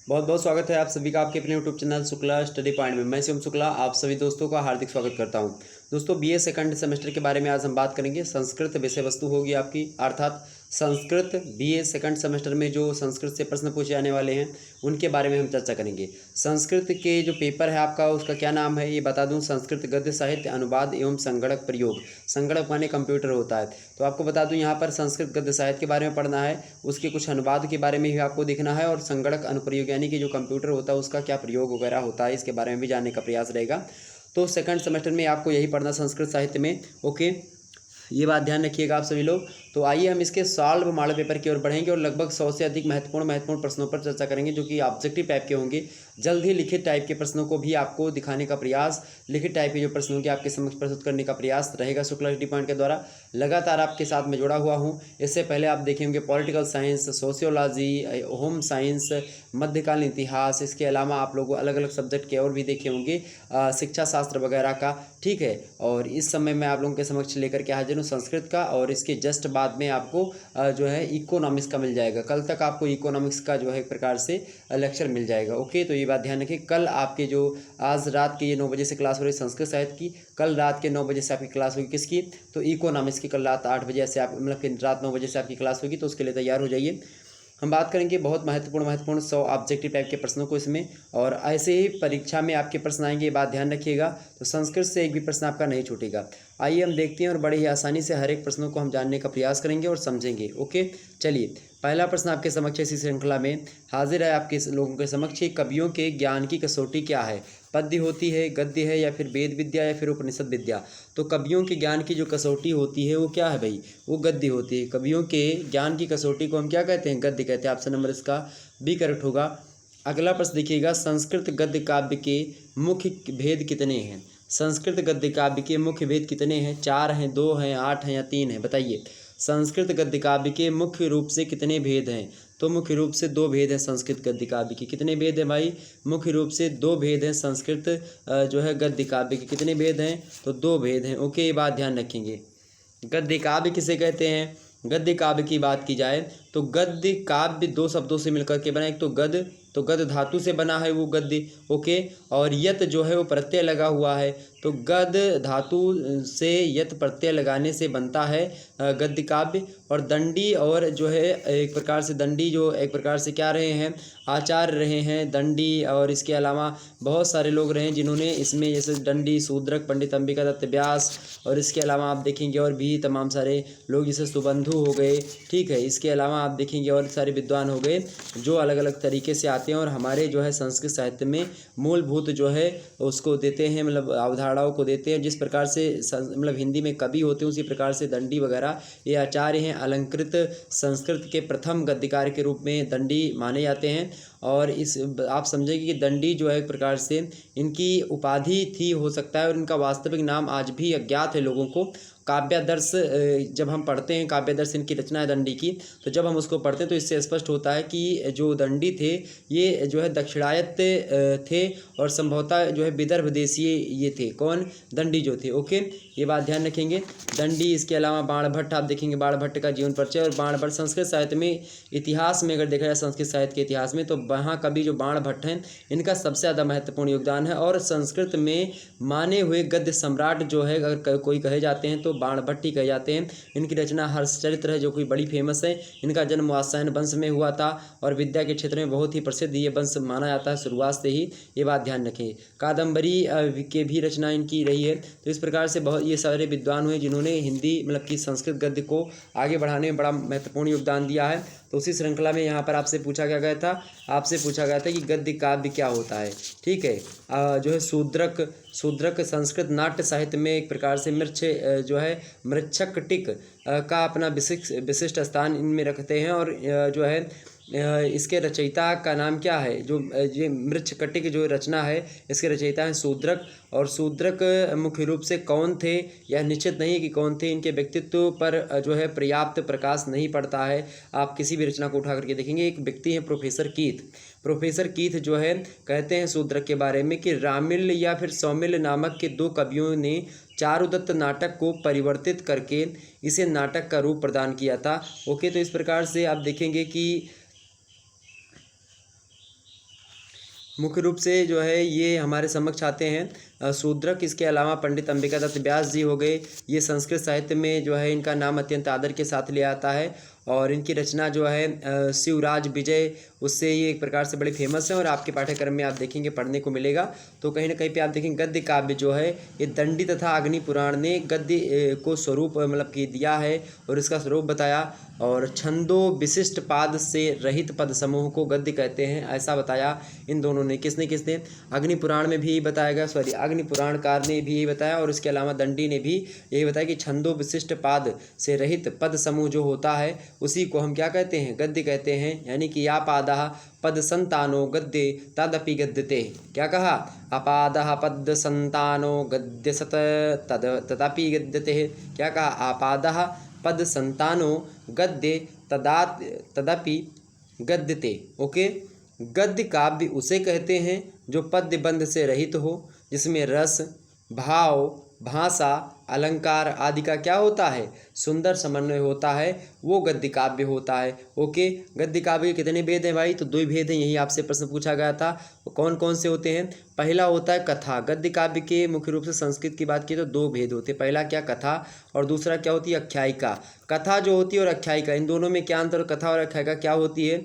बहुत बहुत स्वागत है आप सभी का आपके अपने YouTube channel Shukla study point में। मैं शिवम शुक्ला आप सभी दोस्तों का हार्दिक स्वागत करता हूं। दोस्तों बीए सेकंड सेमेस्टर के बारे में आज हम बात करेंगे। संस्कृत विषय वस्तु होगी आपकी, अर्थात संस्कृत बीए सेकंड सेमेस्टर में जो संस्कृत से प्रश्न पूछे जाने वाले हैं उनके बारे में हम चर्चा करेंगे। संस्कृत के जो पेपर है आपका उसका क्या नाम है ये बता दूं, संस्कृत गद्य साहित्य अनुवाद एवं संगणक प्रयोग। संगणक माने कंप्यूटर होता है, तो आपको बता दूं यहाँ पर संस्कृत गद्य साहित्य के बारे में पढ़ना है, उसके कुछ अनुवाद के बारे में भी आपको देखना है और संगणक अनुप्रयोग यानी कि जो कंप्यूटर होता है उसका क्या प्रयोग वगैरह होता है इसके बारे में भी जानने का प्रयास रहेगा। तो सेकंड सेमेस्टर में आपको यही पढ़ना संस्कृत साहित्य में। ओके, ये बात ध्यान रखिएगा आप सभी लोग। तो आइए हम इसके सॉल्व मॉडल पेपर की ओर बढ़ेंगे और लगभग 100 से अधिक महत्वपूर्ण प्रश्नों पर चर्चा करेंगे जो कि ऑब्जेक्टिव टाइप के होंगे। जल्द ही लिखित टाइप के प्रश्नों को भी आपको दिखाने का प्रयास, लिखित टाइप के जो प्रश्नों के आपके समक्ष प्रस्तुत करने का प्रयास रहेगा शुक्ला स्टडी पॉइंट के द्वारा। लगातार आपके साथ में जुड़ा हुआ हूँ। इससे पहले आप देखेंगे political science, sociology, home science, मध्यकालीन इतिहास, इसके अलावा आप लोग अलग अलग सब्जेक्ट के और भी देखे होंगे, शिक्षा शास्त्र वगैरह का। ठीक है, और इस समय मैं आप लोगों के समक्ष लेकर के हाजिर हूँ संस्कृत का, और इसके जस्ट बाद में आपको जो है इकोनॉमिक्स का मिल जाएगा। कल तक आपको इकोनॉमिक्स का जो है एक प्रकार से लेक्चर मिल जाएगा। ओके, तो ये बात ध्यान रखिए। कल आपके जो आज रात के ये 9 बजे से क्लास हो रही संस्कृत साहित्य की, कल रात के 9 बजे से आपकी क्लास होगी किसकी, तो इकोनॉमिक्स की। कल रात 8 बजे से आप मतलब कि रात 9 बजे से आपकी क्लास होगी, तो उसके लिए तैयार हो जाइए। हम बात करेंगे बहुत महत्वपूर्ण 100 ऑब्जेक्टिव टाइप के प्रश्नों को इसमें, और ऐसे ही परीक्षा में आपके प्रश्न आएंगे, ये बात ध्यान रखिएगा। तो संस्कृत से एक भी प्रश्न आपका नहीं छूटेगा। आइए हम देखते हैं और बड़े ही आसानी से हर एक प्रश्नों को हम जानने का प्रयास करेंगे और समझेंगे। ओके, चलिए पहला प्रश्न आपके समक्ष इसी श्रृंखला में हाजिर है आपके लोगों के समक्ष। कवियों के ज्ञान की कसौटी क्या है? पद्य होती है, गद्य है, या फिर वेद विद्या, या फिर उपनिषद विद्या? तो कवियों के ज्ञान की जो कसौटी होती है वो क्या है भाई? वो गद्य होती है। कवियों के ज्ञान की कसौटी को हम क्या कहते हैं? गद्य कहते हैं। ऑप्शन नंबर इसका बी करेक्ट होगा। अगला प्रश्न देखिएगा, संस्कृत गद्य काव्य के मुख्य भेद कितने हैं? संस्कृत गद्य काव्य के मुख्य भेद कितने हैं? 4 हैं, 2 हैं, 8 हैं, या 3 हैं? बताइए। संस्कृत गद्य काव्य के मुख्य रूप से कितने भेद हैं? तो मुख्य रूप से 2 भेद हैं संस्कृत गद्य काव्य के। कितने भेद हैं भाई? मुख्य रूप से 2 भेद हैं संस्कृत जो है गद्य काव्य के। कितने भेद हैं? तो 2 भेद हैं। ओके, ये बात ध्यान रखेंगे। गद्य काव्य किसे कहते हैं? गद्य काव्य की बात की जाए तो गद्य काव्य 2 शब्दों से मिलकर के बना। एक तो गद्य, तो गद्य धातु से बना है वो गद्य। ओके, और यत जो है वो प्रत्यय लगा हुआ है, तो गद्य धातु से यत प्रत्यय लगाने से बनता है गद्य काव्य। और दंडी और जो है एक प्रकार से दंडी जो एक प्रकार से क्या रहे हैं? आचार्य रहे हैं दंडी, और इसके अलावा बहुत सारे लोग रहे हैं जिन्होंने इसमें, जैसे दंडी, शूद्रक, पंडित अंबिका दत्त व्यास, और इसके अलावा आप देखेंगे और भी तमाम सारे लोग, जैसे सुबंधु हो गए। ठीक है, इसके अलावा आप देखेंगे और सारे विद्वान हो गए जो अलग अलग तरीके से आते हैं और हमारे जो है संस्कृत साहित्य में मूलभूत जो है उसको देते हैं, मतलब अवधारणाओं को देते हैं। जिस प्रकार से मतलब हिंदी में कवि होते हैं उसी प्रकार से दंडी वगैरह ये आचार्य हैं। अलंकृत संस्कृत के प्रथम गद्यकार के रूप में दंडी माने जाते हैं। और इस आप समझेंगे कि दंडी जो है एक प्रकार से इनकी उपाधि थी, हो सकता है, और इनका वास्तविक नाम आज भी अज्ञात है लोगों को। काव्यादर्श जब हम पढ़ते हैं, काव्यादर्श इनकी रचना है दंडी की, तो जब हम उसको पढ़ते हैं तो इससे स्पष्ट होता है कि जो दंडी थे ये जो है दक्षिणायत थे, और संभवतः जो है विदर्भ देशीय ये थे। कौन? दंडी जो थे। ओके, ये बात ध्यान रखेंगे। दंडी, इसके अलावा बाणभट्ट आप देखेंगे, बाणभट्ट का जीवन परिचय। और बाणभट्ट संस्कृत साहित्य में, इतिहास में अगर देखा जाए संस्कृत साहित्य के इतिहास में, तो वहाँ कवि जो बाणभट्ट हैं इनका सबसे ज़्यादा महत्वपूर्ण योगदान है। और संस्कृत में माने हुए गद्य सम्राट जो है अगर कोई कहे जाते हैं तो बाणभट्ट ही कहे जाते हैं। इनकी रचना हर्षचरित्र है जो कि बड़ी फेमस है। इनका जन्म वात्स्यायन वंश में हुआ था और विद्या के क्षेत्र में बहुत ही प्रसिद्ध ये वंश माना जाता है शुरुआत से ही, ये बात ध्यान रखें। कादम्बरी के भी रचना इनकी रही है। तो इस प्रकार से बहुत ये सारे विद्वान हुए जिन्होंने हिंदी मतलब कि संस्कृत गद्य को आगे बढ़ाने में बड़ा महत्वपूर्ण योगदान दिया है। तो उसी श्रृंखला में यहाँ पर आपसे पूछा गया था कि गद्य काव्य क्या होता है। ठीक है, जो है शूद्रक संस्कृत नाट्य साहित्य में एक प्रकार से जो है मृच्छकटिक का अपना विशिष्ट स्थान इनमें रखते हैं। और जो है इसके रचयिता का नाम क्या है? जो ये मृच्छकटिक जो रचना है इसके रचयिता हैं शूद्रक। और शूद्रक मुख्य रूप से कौन थे यह निश्चित नहीं है कि कौन थे। इनके व्यक्तित्व पर जो है पर्याप्त प्रकाश नहीं पड़ता है। आप किसी भी रचना को उठा करके देखेंगे, एक व्यक्ति हैं प्रोफेसर कीथ। प्रोफेसर कीथ जो है कहते हैं शूद्रक के बारे में कि रामिल या फिर सौमिल नामक के 2 कवियों ने चारुदत्त नाटक को परिवर्तित करके इसे नाटक का रूप प्रदान किया था। ओके, तो इस प्रकार से आप देखेंगे कि मुख्य रूप से जो है ये हमारे समक्ष आते हैं शूद्रक। इसके अलावा पंडित अंबिका दत्त व्यास जी हो गए, ये संस्कृत साहित्य में जो है इनका नाम अत्यंत आदर के साथ लिया आता है और इनकी रचना जो है शिवराज विजय, उससे ये एक प्रकार से बड़ी फेमस है और आपके पाठ्यक्रम में आप देखेंगे पढ़ने को मिलेगा। तो कहीं ना कहीं पे आप देखेंगे गद्य काव्य जो है ये दंडी तथा अग्नि पुराण ने गद्य को स्वरूप मतलब कि दिया है और इसका स्वरूप बताया। और छंदो विशिष्ट पाद से रहित पद समूह को गद्य कहते हैं, ऐसा बताया इन दोनों ने। किसने अग्नि पुराण में भी यही बताया गया, सॉरी अग्नि पुराणकार ने भी यही बताया और इसके अलावा दंडी ने भी यही बताया कि छंदो विशिष्ट पाद से रहित पद समूह जो होता है उसी को हम क्या कहते हैं, गद्य कहते हैं। यानी कि या पादः पद संतानो गद्य तदपि गद्यते। क्या कहा, अपादः पद संतानो गद्य सत तद तदपि गद्यते। क्या कहा, आपादः पद संतानो गद्य तदपि गद्यते। ओके, गद्य काव्य उसे कहते हैं जो पद्य बंध से रहित हो, जिसमें रस, भाव, भाषा, अलंकार आदि का क्या होता है, सुंदर समन्वय होता है, वो गद्य काव्य होता है। ओके, गद्य काव्य के कितने भेद हैं भाई, तो 2 भेद हैं, यही आपसे प्रश्न पूछा गया था। कौन कौन से होते हैं, पहला होता है कथा। गद्य काव्य के मुख्य रूप से संस्कृत की बात की तो 2 भेद होते हैं, पहला क्या कथा और दूसरा क्या होती है आख्यायिका। कथा जो होती है और आख्यायिका, इन दोनों में क्या अंतर, कथा और आख्यायिका क्या होती है।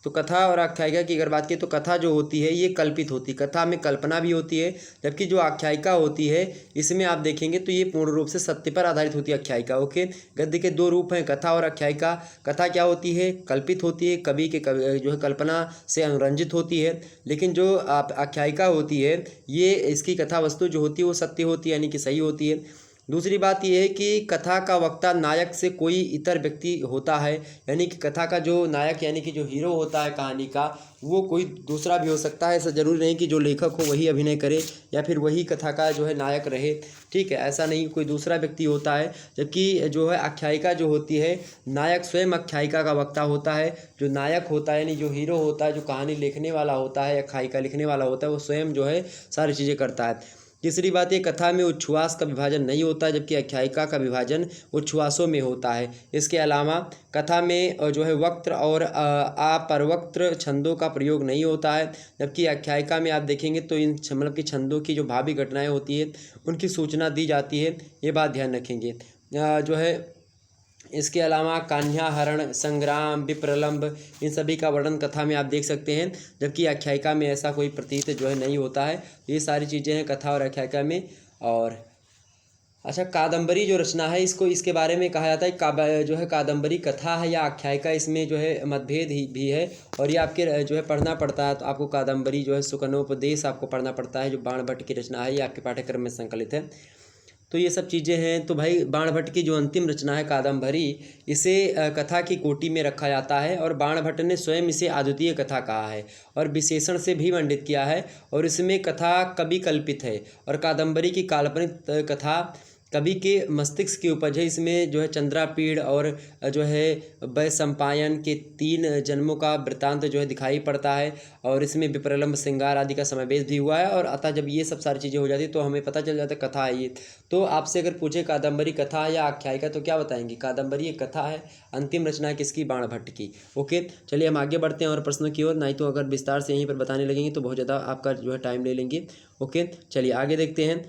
तो कथा और आख्यायिका की अगर बात की तो कथा जो होती है ये कल्पित होती है, कथा में कल्पना भी होती है, जबकि जो आख्यायिका होती है इसमें आप देखेंगे तो ये पूर्ण रूप से सत्य पर आधारित होती है आख्यायिका। ओके, गद्य के 2 रूप हैं, कथा और आख्यायिका। कथा क्या होती है, कल्पित होती है, कवि के जो है कल्पना से अनुरंजित होती है, लेकिन जो आख्यायिका होती है ये इसकी कथा वस्तु जो होती है वो सत्य होती है, यानी कि सही होती है। दूसरी बात यह है कि कथा का वक्ता नायक से कोई इतर व्यक्ति होता है, यानी कि कथा का जो नायक यानी कि जो हीरो होता है कहानी का वो कोई दूसरा भी हो सकता है। ऐसा जरूरी नहीं कि जो लेखक हो वही अभिनय करे या फिर वही कथा का जो है नायक रहे, ठीक है, ऐसा नहीं, कोई दूसरा व्यक्ति होता है। जबकि जो है आख्यायिका जो होती है नायक स्वयं आख्यायिका का वक्ता होता है। जो नायक होता है यानी जो हीरो होता है, जो कहानी लिखने वाला होता है, आख्यायिका लिखने वाला होता है, वो स्वयं जो है सारी चीज़ें करता है। तीसरी बात ये, कथा में उच्छ्वास का विभाजन नहीं होता है, जबकि आख्यायिका का विभाजन उच्छ्वासों में होता है। इसके अलावा कथा में जो है वक्त्र और अपरवक्त्र छंदों का प्रयोग नहीं होता है, जबकि आख्यायिका में आप देखेंगे तो इन मतलब कि छंदों की जो भावी घटनाएं होती है उनकी सूचना दी जाती है, ये बात ध्यान रखेंगे। जो है इसके अलावा कान्हा, हरण, संग्राम, विप्रलंब, इन सभी का वर्णन कथा में आप देख सकते हैं, जबकि आख्यायिका में ऐसा कोई प्रतीत जो है नहीं होता है। ये सारी चीज़ें हैं कथा और आख्यायिका में। और अच्छा, कादम्बरी जो रचना है इसको इसके बारे में कहा जाता है जो है कादम्बरी कथा है या आख्यायिका, इसमें जो है मतभेद ही भी है और ये आपके जो है पढ़ना पड़ता है। तो आपको कादम्बरी जो है सुकनोपदेश आपको पढ़ना पड़ता है, जो बाणभट्ट की रचना है, ये आपके पाठ्यक्रम में संकलित है। तो ये सब चीज़ें हैं। तो भाई बाणभट्ट की जो अंतिम रचना है कादम्बरी, इसे कथा की कोटि में रखा जाता है और बाणभट्ट ने स्वयं इसे अद्वितीय कथा कहा है और विशेषण से भी मंडित किया है। और इसमें कथा कवि कल्पित है और कादम्बरी की काल्पनिक कथा कवि के मस्तिष्क की उपज है। इसमें जो है चंद्रापीड़ और जो है वैशंपायन के 3 जन्मों का वृत्तांत जो है दिखाई पड़ता है और इसमें विप्रलंब, श्रृंगार आदि का समावेश भी हुआ है। और अतः जब ये सब सारी चीज़ें हो जाती तो हमें पता चल जाता है कथा है ये। तो आपसे अगर पूछे कादम्बरी कथा है या आख्यायिका तो क्या बताएंगे, कादम्बरी एक कथा है। अंतिम रचना है किसकी, बाणभट्ट की। ओके, चलिए हम आगे बढ़ते हैं और प्रश्नों की ओर, नहीं तो अगर विस्तार से यहीं पर बताने लगेंगे तो बहुत ज़्यादा आपका जो है टाइम ले लेंगे। ओके, चलिए आगे देखते हैं।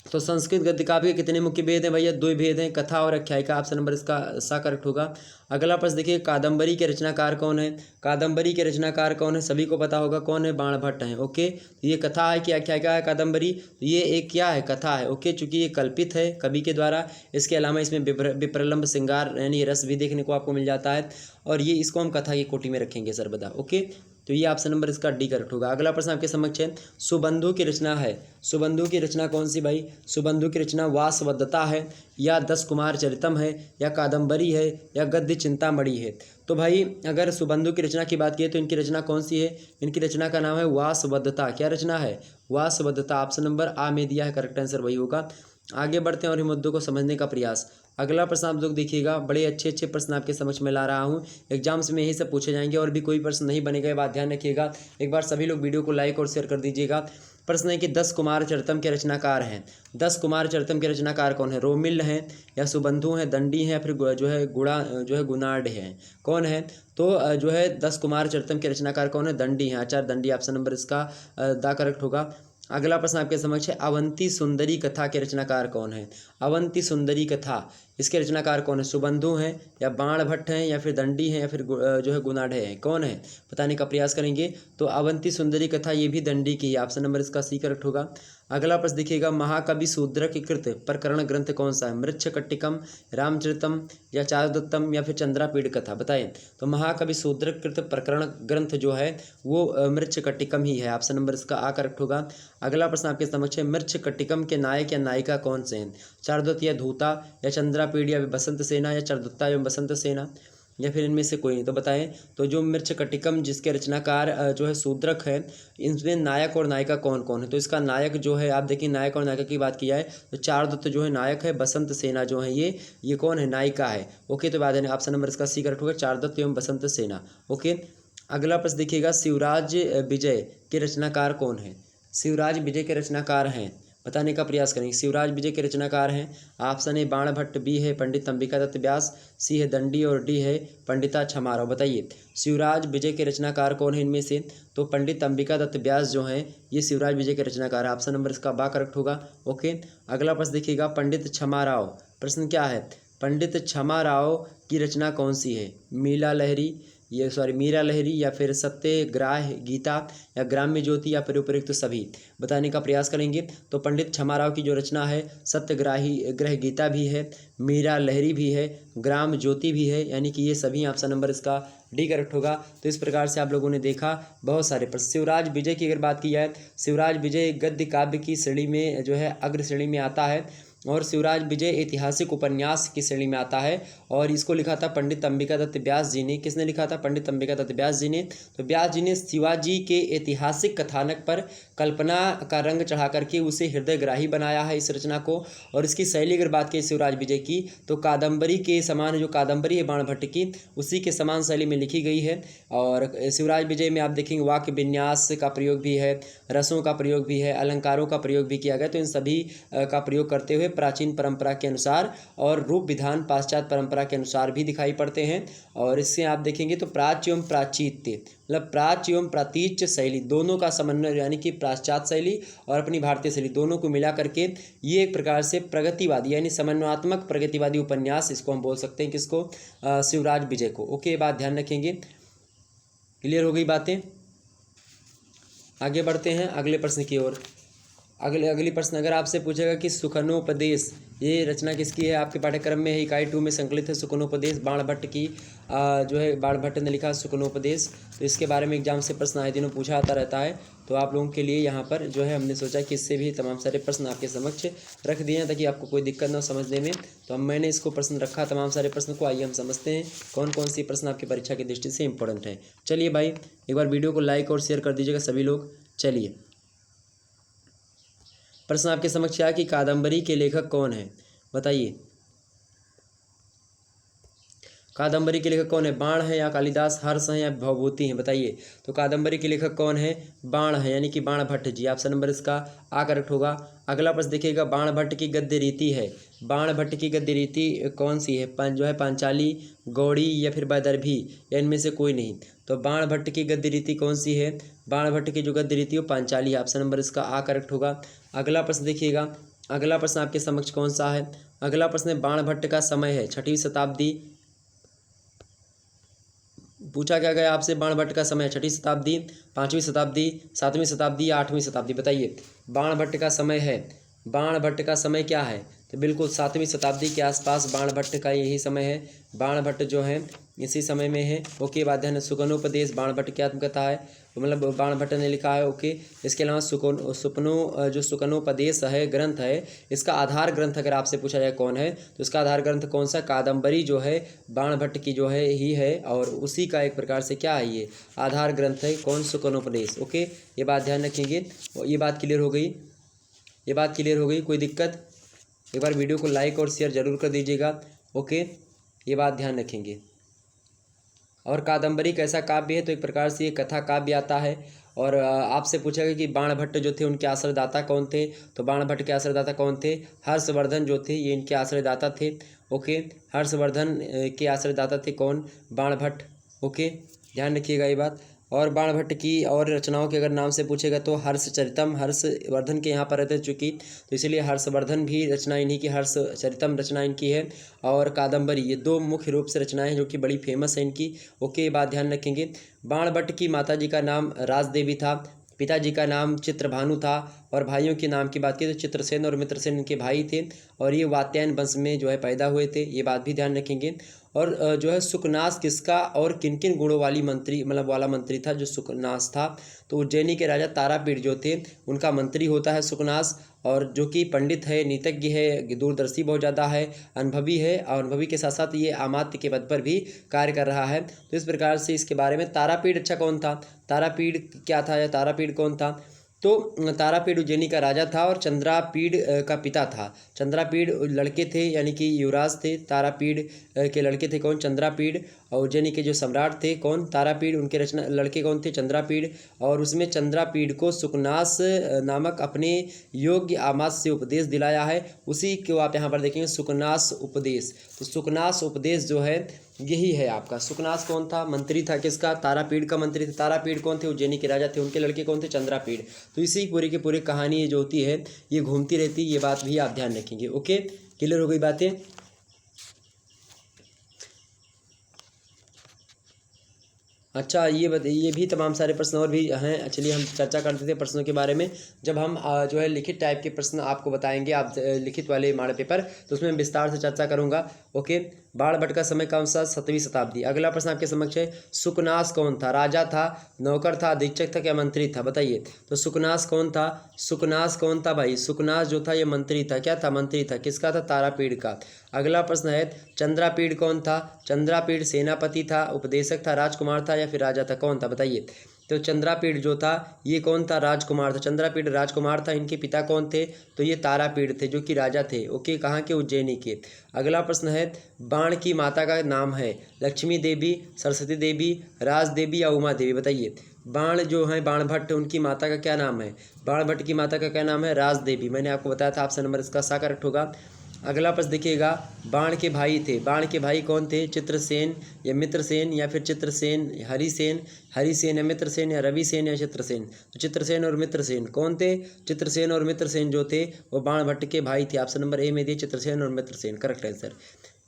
तो संस्कृत गद्य काव्य के कितने मुख्य भेद हैं भैया, 2 भेद हैं, कथा और आख्यायिका। ऑप्शन नंबर इसका सा करेक्ट होगा। अगला प्रश्न देखिए, कादम्बरी के रचनाकार कौन है। कादम्बरी के रचनाकार कौन है, सभी को पता होगा कौन है, बाणभट्ट हैं। ओके, ये कथा है कि आख्यायिका है कादम्बरी, तो ये एक क्या है, कथा है। ओके, चूंकि ये कल्पित है कवि के द्वारा। इसके अलावा इसमें विप्रलंब, श्रृंगार यानी रस भी देखने को आपको मिल जाता है और ये इसको हम कथा की कोटि में रखेंगे सर्वदा। ओके, तो ये ऑप्शन नंबर इसका डी करेक्ट होगा। अगला प्रश्न आपके समक्ष है, सुबंधु की रचना है। सुबंधु की रचना कौन सी भाई, सुबंधु की रचना वासवदत्ता है या 10 कुमार चरितम है या कादम्बरी है या गद्य चिंतामणि है। तो भाई अगर सुबंधु की रचना की बात की तो इनकी रचना कौन सी है, इनकी रचना का नाम है वासवदत्ता। क्या रचना है, वासवदत्ता। ऑप्शन नंबर आ में दिया है, करेक्ट आंसर वही होगा। आगे बढ़ते हैं और इन मुद्दों को समझने का प्रयास। अगला प्रश्न आप लोग देखिएगा, बड़े अच्छे अच्छे प्रश्न आपके समक्ष में ला रहा हूँ, एग्जाम्स में यही सब पूछे जाएंगे और भी कोई प्रश्न नहीं बनेगा, ये बात ध्यान रखिएगा। एक बार सभी लोग वीडियो को लाइक और शेयर कर दीजिएगा। प्रश्न है कि 10 कुमार चरितम के रचनाकार हैं। 10 कुमार चरितम के रचनाकार कौन है? रोमिल हैं या सुबंधु हैं, दंडी हैं, या फिर जो है गुणाढ़ हैं? कौन है? तो जो है 10 कुमार चरितम के रचनाकार कौन है? दंडी हैं, आचार्य दंडी। ऑप्शन नंबर इसका द करेक्ट होगा। अगला प्रश्न आपके समक्ष है, अवंती सुंदरी कथा के रचनाकार कौन है? अवंती सुंदरी कथा, इसके रचनाकार कौन है? सुबंधु हैं या बाण भट्ट हैं या फिर दंडी हैं या फिर जो है गुणाढ़ हैं? कौन है? बताने का प्रयास करेंगे। तो अवंती सुंदरी कथा ये भी दंडी की है, ऑप्शन नंबर इसका सी करेक्ट होगा। अगला प्रश्न देखिएगा, महाकवि शूद्रक कृत प्रकरण ग्रंथ कौन सा है? मृच्छकटिकम, रामचरितम या चारुदत्तम या फिर चंद्रापीड़ कथा? बताएं। तो महाकवि शूद्रक कृत प्रकरण ग्रंथ जो है वो मृच्छकटिकम ही है, ऑप्शन नंबर इसका आ करेक्ट होगा। अगला प्रश्न आपके समक्ष है, मृच्छकटिकम के नायक या नायिका कौन से हैं? चारुदत्त या धूता या चंद्रापीड़ या बसंत सेना या चारुदत्ता एवं बसंत सेना या फिर इनमें से कोई नहीं? तो बताएं। तो जो मृच्छकटिकम जिसके रचनाकार जो है शूद्रक है, इनमें नायक और नायिका कौन कौन है? तो इसका नायक जो है, आप देखिए नायक और नायिका की बात की जाए तो चारुदत्त जो है नायक है, बसंत सेना जो है ये कौन है? नायिका है। ओके, तो बात है ऑप्शन नंबर इसका सी करेक्ट होगा, चारुदत्त एवं बसंत सेना। ओके, अगला प्रश्न देखिएगा, शिवराज विजय के रचनाकार कौन है? शिवराज विजय के रचनाकार हैं, बताने का प्रयास करेंगे। शिवराज विजय के रचनाकार हैं, ऑप्शन ए बाण भट्ट, बी है पंडित अंबिका दत्त व्यास, सी है दंडी और डी है पंडिता छमाराव। बताइए शिवराज विजय के रचनाकार कौन है इनमें से? तो पंडित अंबिका दत्त व्यास जो हैं ये शिवराज विजय के रचनाकार है, ऑप्शन नंबर इसका बा करेक्ट होगा। ओके, अगला प्रश्न देखिएगा, पंडित छमाराव, प्रश्न क्या है? पंडित छमाराव की रचना कौन सी है? मीरा लहरी या फिर सत्यग्राह गीता या ग्राम्य ज्योति या फिर उपयुक्त सभी? बताने का प्रयास करेंगे। तो पंडित छमाराव की जो रचना है ग्रह गीता भी है, मीरा लहरी भी है, ग्राम ज्योति भी है, यानी कि ये सभी, ऑप्शन नंबर इसका डी करेक्ट होगा। तो इस प्रकार से आप लोगों ने देखा बहुत सारे प्रश्न। शिवराज विजय की अगर बात की जाए, शिवराज विजय गद्य काव्य की श्रेणी में जो है अग्र श्रेणी में आता है और शिवराज विजय ऐतिहासिक उपन्यास की श्रेणी में आता है और इसको लिखा था पंडित अंबिका दत्त व्यास जी ने। किसने लिखा था? पंडित अंबिका दत्त व्यास जी ने। तो व्यास जी ने शिवाजी के ऐतिहासिक कथानक पर कल्पना का रंग चढ़ा करके उसे हृदयग्राही बनाया है इस रचना को। और इसकी शैली अगर बात करें शिवराज विजय की तो कादम्बरी के समान, जो कादम्बरी है बाण भट्ट की, उसी के समान शैली में लिखी गई है। और शिवराज विजय में आप देखेंगे वाक्य विन्यास का प्रयोग भी है, रसों का प्रयोग भी है, अलंकारों का प्रयोग भी किया गया। तो इन सभी का प्रयोग करते हुए प्राचीन परंपरा के अनुसार और रूप विधान पाश्चात्य परंपरा के अनुसार भी दिखाई पड़ते हैं। और इससे आप देखेंगे तो प्राच्य एवं प्राचीत्य, मतलब प्राच्य एवं प्रातीच्य शैली दोनों का समन्वय, यानी कि पाश्चात्य शैली और अपनी भारतीय शैली दोनों को मिला करके ये एक प्रकार से प्रगतिवादी यानी समन्वयात्मक प्रगतिवादी उपन्यास इसको हम बोल सकते हैं। किसको? शिवराज विजय को। ओके, बात ध्यान रखेंगे। क्लियर हो गई बातें? आगे बढ़ते हैं अगले प्रश्न की ओर। अगली प्रश्न अगर आपसे पूछेगा कि सुखनोपदेश ये रचना किसकी है, आपके पाठ्यक्रम में है, इकाई 2 में संकलित है सुखनोपदेश, बाण भट्ट की जो है बाण भट्ट ने लिखा सुखनोपदेश। तो इसके बारे में एग्जाम से प्रश्न आए दिनों पूछा आता रहता है। तो आप लोगों के लिए यहाँ पर जो है हमने सोचा कि इससे भी तमाम सारे प्रश्न आपके समक्ष रख दिए हैं ताकि आपको कोई दिक्कत ना समझने में। तो मैंने इसको प्रश्न रखा तमाम सारे प्रश्न को। आइए हम समझते हैं कौन कौन सी प्रश्न आपकी परीक्षा की दृष्टि से इंपॉर्टेंट है। चलिए भाई, एक बार वीडियो को लाइक और शेयर कर दीजिएगा सभी लोग। चलिए, प्रश्न आपके समक्ष आया कि कादम्बरी के लेखक कौन है? बताइए कादम्बरी के लेखक कौन है? बाण है या कालिदास, हर्ष है या भवभूति हैं? बताइए। तो कादम्बरी के लेखक कौन है? बाण है, यानी कि बाण भट्ट जी। ऑप्शन नंबर इसका आ करेक्ट होगा। अगला प्रश्न देखिएगा, बाण भट्ट की गद्य रीति है, बाण भट्ट की गद्य रीति कौन सी है? जो है पांचाली, गौड़ी या फिर वैदर्भी या इनमें से कोई नहीं? तो बाण भट्ट की गद्य रीति कौन सी है? बाण भट्ट की जो गद्य रीति है वो पांचाली है। ऑप्शन नंबर इसका आ करेक्ट होगा। अगला प्रश्न देखिएगा, अगला प्रश्न आपके समक्ष कौन सा है? अगला प्रश्न है बाण भट्ट का समय है 6वीं शताब्दी। पूछा क्या गया आपसे? बाण भट्ट का समय 6वीं शताब्दी, 5वीं शताब्दी, 7वीं शताब्दी या 8वीं शताब्दी? बताइए। बाण भट्ट का समय है, बाण भट्ट का समय क्या है? तो बिल्कुल 7वीं शताब्दी के आसपास बाण भट्ट का यही समय है। बाण भट्ट जो है इसी समय में है। ओके, बात ध्यान। सुखनोपदेश बाण भट्ट की आत्मकथा है, मतलब बाण भट्ट ने लिखा है। ओके, इसके अलावा जो सुखनोपदेश है ग्रंथ है, इसका आधार ग्रंथ अगर आपसे पूछा जाए कौन है, तो इसका आधार ग्रंथ कौन सा? कादम्बरी जो है बाण भट्ट की जो है ही है और उसी का एक प्रकार से क्या है ये आधार ग्रंथ है। कौन? सुखनोपदेश। ओके, ये बात ध्यान रखेंगे। ये बात क्लियर हो गई? ये बात क्लियर हो गई? कोई दिक्कत? एक बार वीडियो को लाइक और शेयर जरूर कर दीजिएगा। ओके, ये बात ध्यान रखेंगे। और कादम्बरी कैसा काव्य है, तो एक प्रकार से ये कथा काव्य आता है। और आपसे पूछा गया कि बाणभट्ट जो थे उनके आश्रयदाता कौन थे, तो बाणभट्ट के आश्रयदाता कौन थे, हर्षवर्धन जो थे ये इनके आश्रयदाता थे। ओके, हर्षवर्धन के आश्रयदाता थे कौन, बाणभट्ट। ओके, ध्यान रखिएगा ये बात। और बाणभट्ट की और रचनाओं के अगर नाम से पूछेगा तो हर्षचरितम, हर्षवर्धन के यहाँ पर रहते चूँकि, तो इसीलिए हर्षवर्धन भी रचना इन्हीं की, हर्षचरितम रचना इनकी है। और कादम्बरी, ये दो मुख्य रूप से रचनाएं हैं जो कि बड़ी फेमस है इनकी। ओके, ये बात ध्यान रखेंगे। बाणभट्ट की माताजी का नाम राजदेवी था, पिताजी का नाम चित्रभानु था, और भाइयों के नाम की बात की तो चित्रसेन और मित्रसेन इनके भाई थे, और ये वात्यायन वंश में जो है पैदा हुए थे, ये बात भी ध्यान रखेंगे। और जो है सुकनास किसका और किन किन गुणों वाली मंत्री मतलब वाला मंत्री था जो सुकनास था, तो उज्जैनी के राजा तारापीठ जो थे उनका मंत्री होता है सुकनास, और जो कि पंडित है, नीतज्ञ है, दूरदर्शी बहुत ज़्यादा है, अनुभवी है, और अनुभवी के साथ साथ ये अमात्य के पद पर भी कार्य कर रहा है। तो इस प्रकार से इसके बारे में तारापीठ अच्छा कौन था, तारापीठ क्या था या तारापीठ कौन था, तो तारापीठ उज्जैनी का राजा था और चंद्रापीठ का पिता था। चंद्रापीठ लड़के थे यानी कि युवराज थे, तारापीठ के लड़के थे कौन, चंद्रापीठ। और उज्जैनी के जो सम्राट थे कौन, तारापीठ, उनके रचना लड़के कौन थे, चंद्रापीठ। और उसमें चंद्रापीठ को सुकनास नामक अपने योग्य आमात्य से उपदेश दिलाया है, उसी को आप यहाँ पर देखेंगे सुकनास उपदेश। तो सुकनास उपदेश जो है यही है आपका। सुकनास कौन था, मंत्री था किसका, तारापीठ का मंत्री था। तारापीठ कौन थे, उज्जैनी के राजा थे, उनके लड़के कौन थे, चंद्रापीठ। तो इसी पूरी की पूरी कहानी जो होती है ये घूमती रहती है, ये बात भी आप ध्यान रखेंगे। ओके, क्लियर हो गई बातें। अच्छा, ये भी तमाम सारे प्रश्न और भी हैं। चलिए हम चर्चा करते थे प्रश्नों के बारे में, जब हम जो है लिखित टाइप के प्रश्न आपको बताएंगे, आप लिखित वाले मॉडल पेपर, तो उसमें विस्तार से चर्चा करूंगा। ओके, बाणभट्ट का समय कौन सा, 7वीं शताब्दी। अगला प्रश्न आपके समक्ष है, सुकनास कौन था, राजा था, नौकर था, अधीक्षक था, क्या मंत्री था, बताइए। तो सुकनास कौन था, सुकनास कौन था भाई, सुकनास जो था ये मंत्री था, क्या था, मंत्री था, किसका था, तारापीठ का। अगला प्रश्न है, चंद्रापीठ कौन था, चंद्रापीठ सेनापति था, उपदेशक था, राजकुमार था या फिर राजा था, कौन था, बताइए। तो चंद्रापीठ जो था ये कौन था, राजकुमार था। चंद्रापीठ राजकुमार था, इनके पिता कौन थे, तो ये तारापीठ थे जो कि राजा थे। ओके, कहाँ के, उज्जैनी के। अगला प्रश्न है, बाण की माता का नाम है, लक्ष्मी देवी, सरस्वती देवी, राज देवी या उमा देवी, बताइए। बाण जो है बाणभट्ट, उनकी माता का क्या नाम है, बाणभट्ट की माता का क्या नाम है, राज देवी। मैंने आपको बताया था, ऑप्शन नंबर इसका सा करेक्ट होगा। अगला प्रश्न देखिएगा, बाण के भाई थे, बाण के भाई कौन थे, चित्रसेन या मित्रसेन या फिर चित्रसेन, हरिसेन, हरिसेन या मित्रसेन या रविसेन या चित्रसेन। तो चित्रसेन और मित्रसेन कौन थे, चित्रसेन और मित्रसेन जो थे वो बाणभट्ट के भाई थे। ऑप्शन नंबर ए में दिए चित्रसेन और मित्रसेन, करेक्ट आंसर।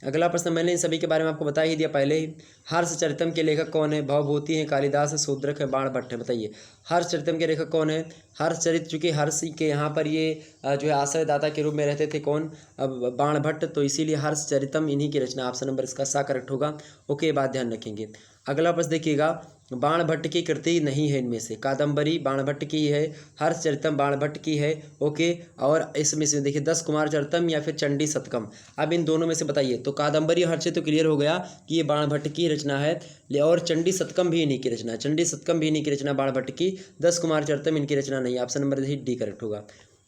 अगला प्रश्न, मैंने इन सभी के बारे में आपको बता ही दिया पहले ही। हर्षचरितम के लेखक कौन है, भवभूति हैं, कालिदास है, शूद्रक है, बाणभट्ट है, बताइए। हर्षचरितम के लेखक कौन है, हर्षचरित, चूँकि हर्ष के यहाँ पर ये जो है आश्रयदाता के रूप में रहते थे कौन, अब बाणभट्ट, तो इसीलिए हर्षचरितम इन्हीं की रचना, ऑप्शन नंबर इसका सा करेक्ट होगा। ओके, बात ध्यान रखेंगे। अगला प्रश्न देखिएगा, बाणभट्ट की कृति नहीं है इनमें से, कादम्बरी बाणभट्ट की है, हर्षचरितम बाणभट्ट की है। ओके, और इसमें से देखिए 10 कुमार चरितम या फिर चंडी शतकम, अब इन दोनों में से बताइए। तो कादम्बरी और हर्षचरित तो क्लियर हो गया कि ये बाणभट्ट की रचना है, और चंडी शतकम भी इन्हीं की रचना है, चंडी शतकम भी इन्हीं की रचना बाणभट्ट की, 10 कुमार चरितम इनकी रचना नहीं है। ऑप्शन नंबर डी करेक्ट होगा।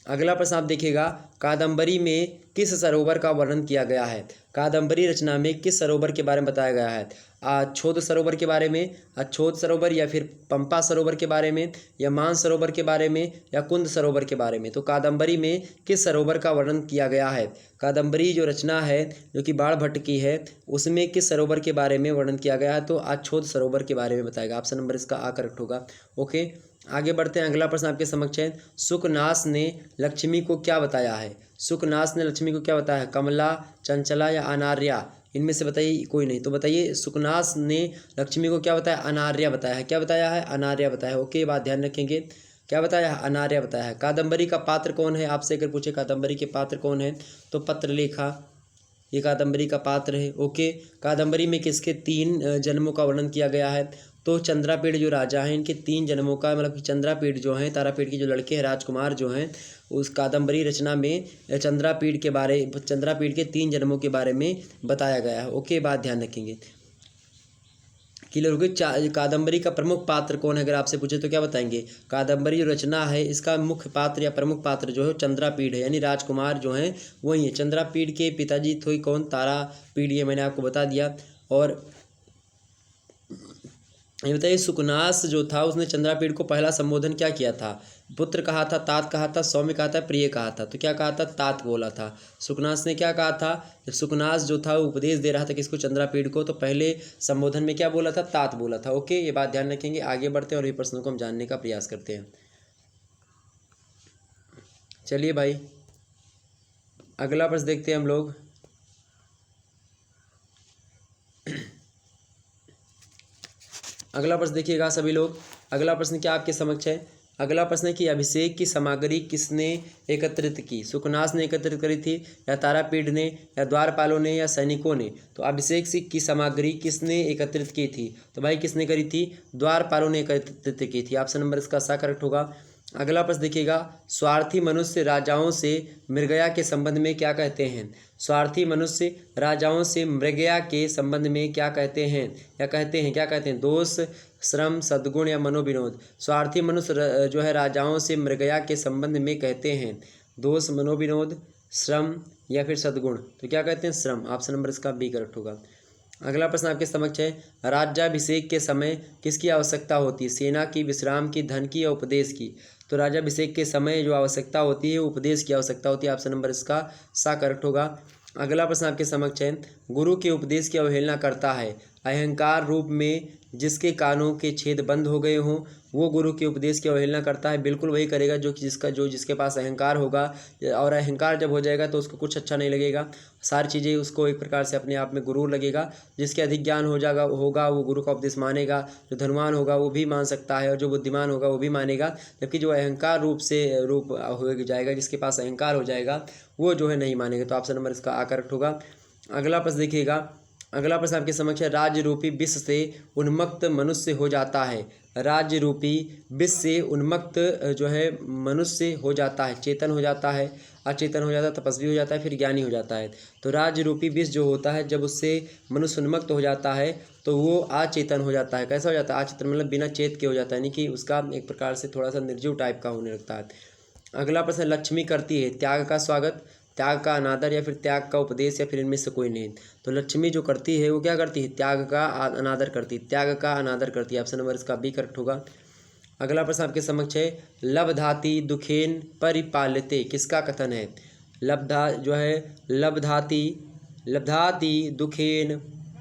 अगला प्रश्न आप देखिएगा, कादम्बरी में किस सरोवर का वर्णन किया गया है, कादम्बरी रचना में किस सरोवर के बारे में बताया गया है, अछोद सरोवर के बारे में, अछोद सरोवर या फिर पंपा सरोवर के बारे में, या मान सरोवर के बारे में, या कुंद सरोवर के बारे में। तो कादम्बरी में किस सरोवर का वर्णन किया गया है, कादम्बरी जो रचना है जो कि बाणभट्ट की है उसमें किस सरोवर के बारे में वर्णन किया गया है, तो अछोद सरोवर के बारे में बताएगा। ऑप्शन नंबर इसका आ करेक्ट होगा। ओके, आगे बढ़ते हैं। अगला प्रश्न आपके समक्ष है, सुकनास ने लक्ष्मी को क्या बताया है, सुकनास ने लक्ष्मी को क्या बताया है, कमला, चंचला या अनार्या, इनमें से बताइए कोई नहीं। तो बताइए, सुकनास ने लक्ष्मी को क्या बताया, अनार्या बताया है, क्या बताया है, अनार्या बताया है। ओके, बात ध्यान रखेंगे, क्या बताया है, अनार्या बताया है। कादम्बरी का पात्र कौन है, आपसे अगर पूछे कादम्बरी के पात्र कौन है, तो पत्रलेखा, ये कादम्बरी का पात्र है। ओके, कादम्बरी में किसके 3 जन्मों का वर्णन किया गया है, तो चंद्रापीठ जो राजा हैं इनके 3 जन्मों का, मतलब कि चंद्रापीठ जो हैं, तारापीठ के जो लड़के हैं राजकुमार जो हैं, उस कादम्बरी रचना में चंद्रापीठ के 3 जन्मों के बारे में बताया गया है। ओके, बात ध्यान रखेंगे। क्लियर हो गई। कादम्बरी का प्रमुख पात्र कौन है, अगर आपसे पूछे तो क्या बताएंगे? कादम्बरी जो रचना है इसका मुख्य पात्र या प्रमुख पात्र जो है चंद्रापीड़ है, यानी राजकुमार जो हैं वही है। चंद्रापीड़ के पिताजी थे कौन? तारापीड़, ये मैंने आपको बता दिया। और ये बताइए, सुकनास जो था उसने चंद्रापीड़ को पहला संबोधन क्या किया था? पुत्र कहा था, तात कहा था, सौम्य कहा था, प्रिय कहा था? तो क्या कहा था? तात बोला था। सुकनास ने क्या कहा था? जब सुकनास जो था उपदेश दे रहा था किसको? चंद्रापीड़ को, तो पहले संबोधन में क्या बोला था? तात बोला था। ओके, ये बात ध्यान रखेंगे। आगे बढ़ते हैं और ये प्रश्नों को हम जानने का प्रयास करते हैं। चलिए भाई, अगला प्रश्न देखते हैं हम लोग। अगला प्रश्न देखिएगा सभी लोग। अगला प्रश्न क्या आपके समक्ष है? अगला प्रश्न है कि अभिषेक की सामग्री किसने एकत्रित की? सुकनास ने एकत्रित करी थी, या तारापीड़ ने, या द्वारपालों ने, या सैनिकों ने? तो अभिषेक की सामग्री किसने एकत्रित की थी? तो भाई किसने करी थी? द्वारपालों ने एकत्रित की थी। ऑप्शन नंबर इसका सा करेक्ट होगा। अगला प्रश्न देखिएगा, स्वार्थी मनुष्य राजाओं से मृगया के संबंध में क्या कहते हैं? स्वार्थी मनुष्य राजाओं से मृगया के संबंध में क्या कहते हैं, या कहते हैं क्या कहते हैं? दोष, श्रम, सद्गुण या मनोविनोद? स्वार्थी मनुष्य जो है राजाओं से मृगया के संबंध में कहते हैं दोष, मनोविनोद, श्रम या फिर सद्गुण? तो क्या कहते हैं? श्रम। ऑप्शन नंबर इसका बी करेक्ट होगा। अगला प्रश्न आपके समक्ष है, राज्याभिषेक के समय किसकी आवश्यकता होती है? सेना की, विश्राम की, धन की या उपदेश की? तो राज्याभिषेक के समय जो आवश्यकता होती है उपदेश की आवश्यकता होती है। ऑप्शन नंबर इसका सा करेक्ट होगा। अगला प्रश्न आपके समक्ष है, गुरु के उपदेश की अवहेलना करता है अहंकार रूप में जिसके कानों के छेद बंद हो गए हों, वो गुरु के उपदेश की अवहेलना करता है। बिल्कुल वही करेगा जो जिसके पास अहंकार होगा, और अहंकार जब हो जाएगा तो उसको कुछ अच्छा नहीं लगेगा। सारी चीज़ें उसको एक प्रकार से अपने आप में गुरूर लगेगा। जिसके अधिक ज्ञान होगा वो गुरु का उपदेश मानेगा। जो धनवान होगा वो भी मान सकता है, और जो बुद्धिमान होगा वो भी मानेगा। जबकि जो अहंकार रूप हो जाएगा, जिसके पास अहंकार हो जाएगा, वो जो है नहीं मानेगा। तो ऑप्शन नंबर इसका आ करेक्ट होगा। अगला प्रश्न देखिएगा। अगला प्रश्न आपके समक्ष है, राज्य रूपी विष से उन्मत्त मनुष्य हो जाता है। राज्य रूपी विष से उन्मत्त जो है मनुष्य हो जाता है, चेतन हो जाता है, अचेतन हो जाता है, तपस्वी हो जाता है, फिर ज्ञानी हो जाता है। तो राज्य रूपी विष जो होता है जब उससे मनुष्य उन्मत्त हो जाता है तो वो अचेतन हो जाता है। कैसा हो जाता है? अचेतन मतलब बिना चेत के हो जाता है, यानी कि उसका एक प्रकार से थोड़ा सा निर्जीव टाइप का होने लगता है। अगला प्रश्न, लक्ष्मी करती है त्याग का स्वागत, त्याग का अनादर या फिर त्याग का उपदेश, या फिर इनमें से कोई नहीं? तो लक्ष्मी जो करती है वो क्या करती है? त्याग का अनादर करती है, त्याग का अनादर करती है। ऑप्शन नंबर इसका बी करेक्ट होगा। अगला प्रश्न आपके समक्ष है, लब्धाति दुखेन परिपाल्यते किसका कथन है? लब्धाति दुखेन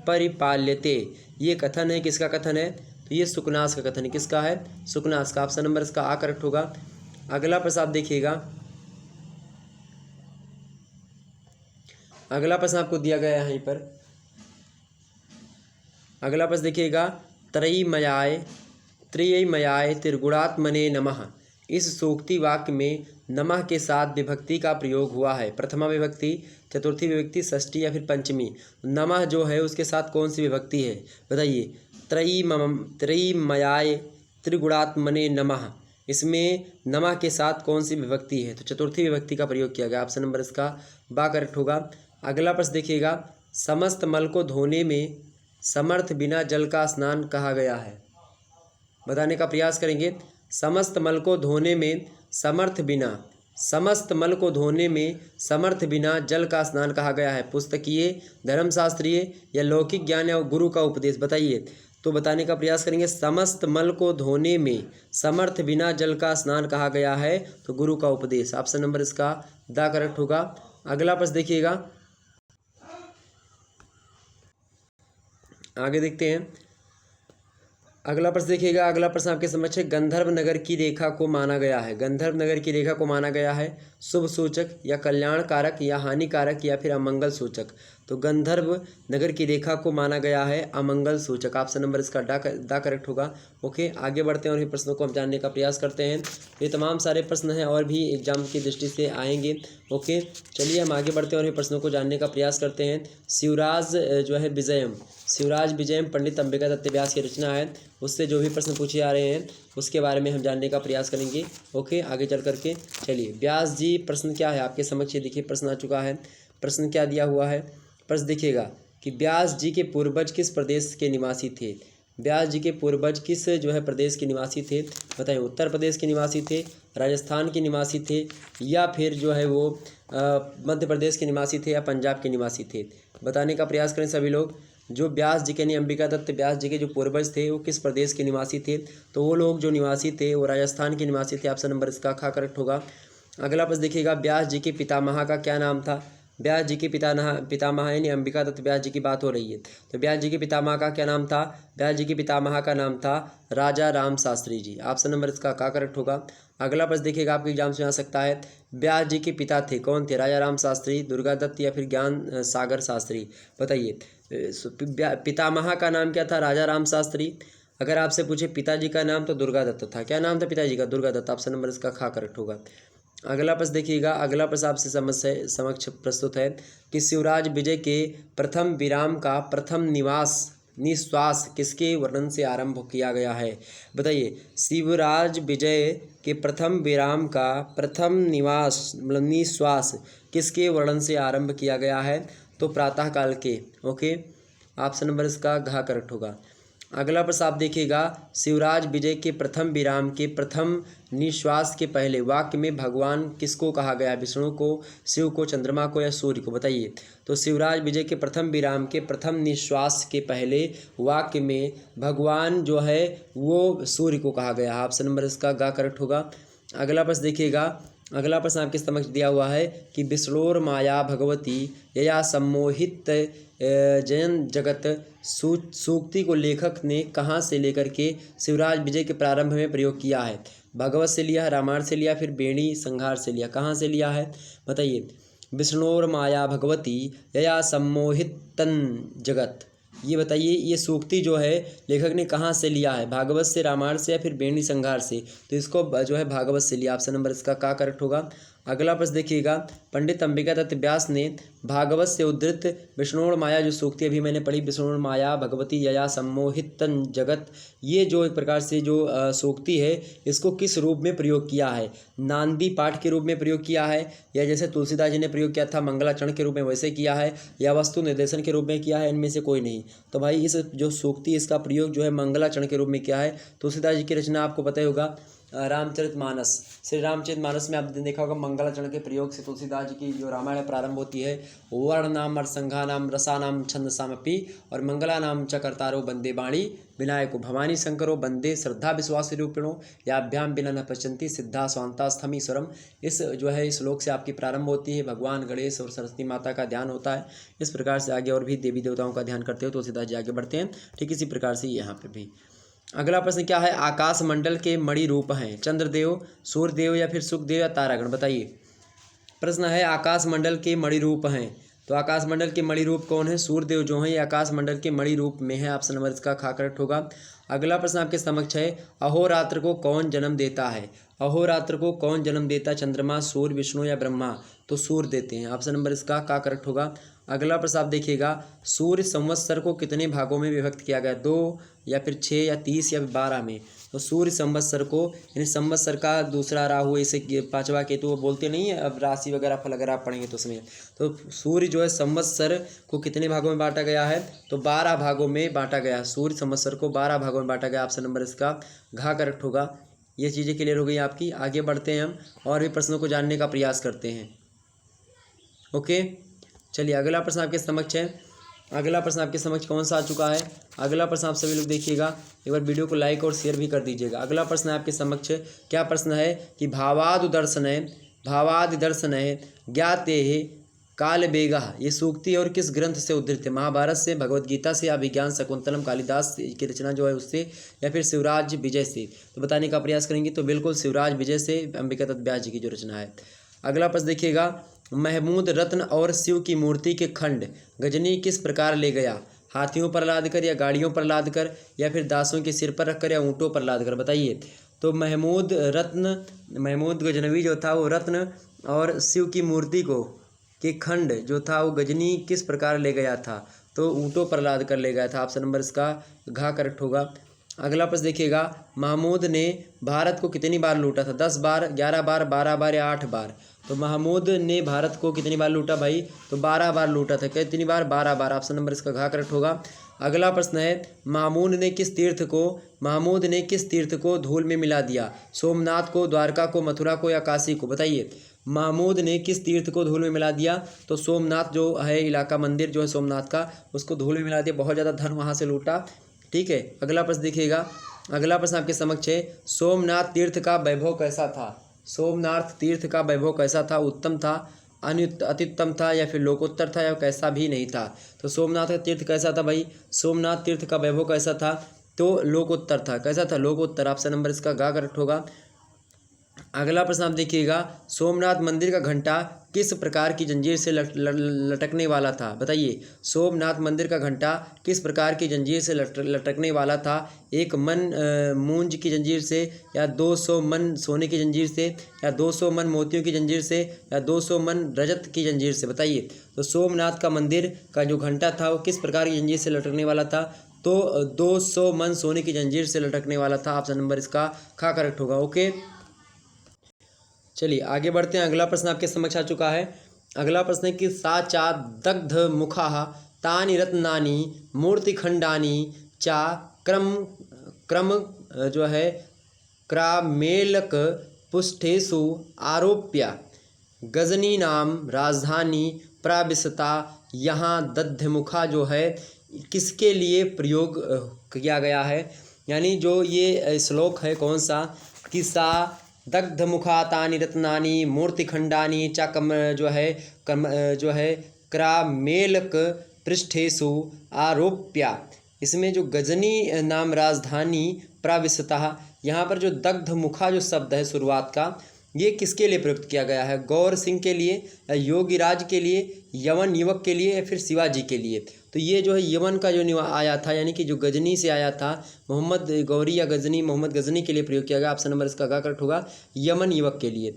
परिपाल्यते, ये कथन है किसका कथन है? तो ये सुकनास का कथन है। किसका है? सुकनास का। ऑप्शन नंबर इसका आ करेक्ट होगा। अगला प्रश्न आप देखिएगा। अगला प्रश्न आपको दिया गया है यहीं पर। अगला प्रश्न देखिएगा, त्रयीमयाय त्रिगुणात्मने नमः, इस सूक्ति वाक्य में नमः के साथ विभक्ति का प्रयोग हुआ है। प्रथमा विभक्ति, चतुर्थी विभक्ति, षष्ठी या फिर पंचमी? नमः जो है उसके साथ कौन सी विभक्ति है बताइए? त्रयीमयाय त्रिगुणात्मने नमः, इसमें नमः के साथ कौन सी विभक्ति है? तो चतुर्थी विभक्ति का प्रयोग किया गया। ऑप्शन नंबर इसका बा करेक्ट होगा। अगला प्रश्न देखिएगा, समस्त मल को धोने में समर्थ बिना जल का स्नान कहा गया है। बताने का प्रयास करेंगे। समस्त मल को धोने में समर्थ बिना जल का स्नान कहा गया है। पुस्तकीय, धर्मशास्त्रीय या लौकिक ज्ञान या गुरु का उपदेश? बताइए। तो बताने का प्रयास करेंगे। समस्त मल को धोने में समर्थ बिना जल का स्नान कहा गया है, तो गुरु का उपदेश। ऑप्शन नंबर इसका दा करेक्ट होगा। अगला प्रश्न देखिएगा, आगे देखते हैं। अगला प्रश्न देखिएगा। अगला प्रश्न आपके समक्ष है, गंधर्व नगर की रेखा को माना गया है। गंधर्व नगर की रेखा को माना गया है शुभ सूचक या कल्याण कारक या हानिकारक या फिर अमंगल सूचक? तो गंधर्व नगर की रेखा को माना गया है अमंगल सूचक। ऑप्शन नंबर इसका दा करेक्ट होगा। ओके, आगे बढ़ते हैं और ये प्रश्नों को हम जानने का प्रयास करते हैं। ये तमाम सारे प्रश्न हैं और भी एग्जाम की दृष्टि से आएंगे। ओके, चलिए हम आगे बढ़ते हैं और ये प्रश्नों को जानने का प्रयास करते हैं। शिवराज विजयम पंडित अंबिका दत्त व्यास की रचना है। उससे जो भी प्रश्न पूछे आ रहे हैं उसके बारे में हम जानने का प्रयास करेंगे। ओके, आगे चल करके चलिए। व्यास जी, प्रश्न क्या है आपके समक्ष? देखिए प्रश्न आ चुका है। प्रश्न क्या दिया हुआ है? प्रश्न देखिएगा कि व्यास जी के पूर्वज किस प्रदेश के निवासी थे? व्यास जी के पूर्वज किस जो है प्रदेश के निवासी थे? बताइए, उत्तर प्रदेश के निवासी थे, राजस्थान के निवासी थे, या फिर जो है वो मध्य प्रदेश के निवासी थे, या पंजाब के निवासी थे? बताने का प्रयास करें सभी लोग। जो व्यास जी के यानी अंबिका दत्त व्यास जी के जो पूर्वज थे वो किस प्रदेश के निवासी थे? तो वो लोग जो निवासी थे वो राजस्थान के निवासी थे। ऑप्शन नंबर इसका ख करेक्ट होगा। अगला प्रश्न देखिएगा, व्यास जी के पितामह का क्या नाम था? व्यास जी के पितामह यानी अंबिका दत्त व्यास जी की बात हो रही है। तो व्यास जी के पितामह का क्या नाम था? व्यास जी के पितामह का नाम था राजा राम शास्त्री जी। ऑप्शन नंबर इसका का करेक्ट होगा। अगला प्रश्न देखिएगा, आपके एग्जाम में आ सकता है, व्यास जी के पिता थे कौन थे? राजा राम शास्त्री, दुर्गा दत्त, या फिर ज्ञान सागर शास्त्री? बताइए, पितामह का नाम क्या था? राजा राम शास्त्री। अगर आपसे पूछे पिताजी का नाम, तो दुर्गा दत्त था। क्या नाम था पिताजी का? दुर्गा दत्त। ऑप्शन नंबर इसका खा करेक्ट होगा। अगला प्रश्न देखिएगा, अगला प्रश्न आपसे समक्ष प्रस्तुत है कि शिवराज विजय के प्रथम विराम का प्रथम निश्वास किसके वर्णन से आरंभ किया गया है? बताइए, शिवराज विजय के प्रथम विराम का प्रथम निश्वास किसके वर्णन से आरंभ किया गया है? तो प्रातः काल के। ओके, ऑप्शन नंबर इसका घ करेक्ट होगा। अगला प्रश्न आप देखिएगा, शिवराज विजय के प्रथम विराम के प्रथम निश्वास के पहले वाक्य में भगवान किसको कहा गया? विष्णु को, शिव को, चंद्रमा को, या सूर्य को? बताइए। तो शिवराज विजय के प्रथम विराम के प्रथम निश्वास के पहले वाक्य में भगवान जो है वो सूर्य को कहा गया। ऑप्शन नंबर इसका ग करेक्ट होगा। अगला प्रश्न देखिएगा, अगला प्रश्न आपके समक्ष दिया हुआ है कि विष्णोर माया भगवती यया सम्मोहित जयन जगत सूक्ति को लेखक ने कहाँ से लेकर के शिवराज विजय के प्रारंभ में प्रयोग किया है? भगवत से लिया है, रामायण से लिया, फिर बेणी संहार से लिया? कहाँ से लिया है? बताइए। विष्णोर माया भगवती यया सम्मोहितन जगत, ये बताइए, ये सूक्ति जो है लेखक ने कहाँ से लिया है? भागवत से, रामायण से, या फिर बेणी संहार से? तो इसको जो है भागवत से लिया। ऑप्शन नंबर इसका का करेक्ट होगा। अगला प्रश्न देखिएगा, पंडित अंबिका दत्त व्यास ने भागवत से उद्धृत विष्णोर माया जो सूक्ति अभी मैंने पढ़ी, विष्णोर माया भगवती यया सम्मोहितन जगत, ये जो एक प्रकार से जो सूक्ति है इसको किस रूप में प्रयोग किया है? नांदी पाठ के रूप में प्रयोग किया है, या जैसे तुलसीदास जी ने प्रयोग किया था मंगलाचरण के रूप में वैसे किया है, या वस्तु निर्देशन के रूप में किया है? इनमें से कोई नहीं। तो भाई इस जो सूक्ति इसका प्रयोग जो है मंगलाचरण के रूप में किया है। तुलसीदास जी की रचना आपको पता ही होगा रामचरितमानस। श्री रामचरितमानस में आपने देखा होगा मंगलाचरण के प्रयोग से तुलसीदास जी की जो रामायण प्रारंभ होती है, वर्ण नाम अरसंघा नाम रसा नाम छंद सामपी और मंगला नाम च कर्तारो बंदे बाणी विनायको भवानी शंकरो बंदे श्रद्धा विश्वास रूपिणो याभ्याम बिना न पचंती सिद्धा स्वांता स्थमीश्वरम। इस जो है श्लोक से आपकी प्रारंभ होती है। भगवान गणेश और सरस्वती माता का ध्यान होता है। इस प्रकार से आगे और भी देवी देवताओं का ध्यान करते हो तुलसीदास जी आगे बढ़ते हैं। ठीक इसी प्रकार से यहाँ पे भी। अगला प्रश्न क्या है? आकाश मंडल के मणि रूप हैं चंद्रदेव, सूर्यदेव, या फिर शुक्रदेव, या तारागण? बताइए। प्रश्न है आकाश मंडल के मणि रूप हैं, तो आकाश मंडल के मणि रूप कौन है? सूर्यदेव जो हैं ये आकाश मंडल के मणि रूप में है। ऑप्शन नंबर इसका खा करेक्ट होगा। अगला प्रश्न आपके समक्ष है, अहोरात्र को कौन जन्म देता है? अहोरात्र को कौन जन्म देता है? चंद्रमा, सूर्य, विष्णु, या ब्रह्मा? तो सूर्य देते हैं। ऑप्शन नंबर इसका का करेक्ट होगा। अगला प्रश्न आप देखिएगा, सूर्य संवत्सर को कितने भागों में विभक्त किया गया? 2 या फिर 6 या 30 या 12 में? तो सूर्य संवत्सर को यानी संवत्सर का दूसरा राहु ऐसे पांचवा केतु, वो बोलते नहीं है अब राशि वगैरह फल वगैरह आप पढ़ेंगे तो उसमें। तो सूर्य जो है संवत्सर को कितने भागों में बांटा गया है? तो 12 भागों में बांटा गया। सूर्य संवत्सर को 12 भागों में बांटा गया। ऑप्शन नंबर इसका घा करेक्ट होगा। ये चीज़ें क्लियर हो गई आपकी। आगे बढ़ते हैं हम और भी प्रश्नों को जानने का प्रयास करते हैं। ओके, चलिए अगला प्रश्न आपके समक्ष है। अगला प्रश्न आपके समक्ष कौन सा आ चुका है? अगला प्रश्न आप सभी लोग देखिएगा, एक बार वीडियो को लाइक और शेयर भी कर दीजिएगा। अगला प्रश्न है आपके समक्ष, क्या प्रश्न है कि भावादि दर्शन है ज्ञाते है काल बेगा, ये सूक्ति और किस ग्रंथ से उद्धृत है? महाभारत से, भगवत गीता से, अभिज्ञान शकुंतलम कालिदास की रचना जो है उससे, या फिर शिवराज विजय से? तो बताने का प्रयास करेंगे तो बिल्कुल शिवराज विजय से, अंबिका दत्त व्यास जी की जो रचना है। अगला प्रश्न देखिएगा, महमूद रत्न और शिव की मूर्ति के खंड गजनी किस प्रकार ले गया? हाथियों पर लाद कर, या गाड़ियों पर लाद कर, या फिर दासों के सिर पर रखकर, या ऊँटों पर लाद कर? बताइए। तो महमूद गजनवी जो था वो रत्न और शिव की मूर्ति को के खंड जो था वो गजनी किस प्रकार ले गया था? तो ऊँटों पर लाद कर ले गया था। ऑप्शन नंबर इसका घा करेक्ट होगा। अगला प्रश्न देखिएगा, महमूद ने भारत को कितनी बार लूटा था? 10 बार, 11 बार, 12 बार, या 8 बार? तो महमूद ने भारत को कितनी बार लूटा भाई? तो 12 बार लूटा था। कितनी बार? 12 बार। ऑप्शन नंबर इसका घा करेक्ट होगा। अगला प्रश्न है महमूद ने किस तीर्थ को धूल में मिला दिया? सोमनाथ को, द्वारका को, मथुरा को या काशी को? बताइए महमूद ने किस तीर्थ को धूल में मिला दिया? तो सोमनाथ जो है इलाका, मंदिर जो है सोमनाथ का, उसको धूल में मिला दिया, बहुत ज़्यादा धन वहाँ से लूटा। ठीक है, अगला प्रश्न देखिएगा। अगला प्रश्न आपके समक्ष है सोमनाथ तीर्थ का वैभव कैसा था? सोमनाथ तीर्थ का वैभव कैसा था? उत्तम था, अत्युत्तम था या फिर लोकोत्तर था या कैसा भी नहीं था? तो सोमनाथ का तीर्थ कैसा था भाई? सोमनाथ तीर्थ का वैभव कैसा था? तो लोकोत्तर था। कैसा था? लोकोत्तर। ऑप्शन नंबर इसका गा करेक्ट होगा। अगला प्रश्न आप देखिएगा, सोमनाथ मंदिर का घंटा किस प्रकार की जंजीर से लटकने वाला था? बताइए सोमनाथ मंदिर का घंटा किस प्रकार की जंजीर से लटकने वाला था? एक मन मूंज की जंजीर से, या 200 मन सोने की जंजीर से, या 200 मन मोतियों की जंजीर से, या 200 मन रजत की जंजीर से? बताइए तो सोमनाथ का मंदिर का जो घंटा था वो किस प्रकार की जंजीर से लटकने वाला था? तो 200 मन सोने की जंजीर से लटकने वाला था। ऑप्शन नंबर इसका खा करेक्ट होगा। ओके, चलिए आगे बढ़ते हैं। अगला प्रश्न आपके समक्ष आ चुका है। अगला प्रश्न है कि साचा दग्ध मुखा तानि रत्नानि मूर्तिखंडानि चा क्रम क्रम जो है क्रामेलक पुष्ठेषु आरोप्य गजनी नाम राजधानी प्राविशता। यहाँ दग्धमुखा जो है किसके लिए प्रयोग किया गया है? यानी जो ये श्लोक है कौन सा? कि सा दग्धमुखा तानि रत्नानि मूर्तिखंडानि च जो है क्रामेलक पृष्ठेषु आरोप्या। इसमें जो गजनी नाम राजधानी प्राविशतः, यहाँ पर जो दग्धमुखा जो शब्द है शुरुआत का, ये किसके लिए प्रयुक्त किया गया है? गौर सिंह के लिए, या योगीराज के लिए, यवन युवक के लिए, या फिर शिवाजी के लिए? तो ये जो है यवन का जो आया था, यानी कि जो गजनी से आया था, मोहम्मद गौरी या गजनी, मोहम्मद गजनी के लिए प्रयोग किया गया। ऑप्शन नंबर इसका गा करेक्ट होगा, यमन युवक के लिए।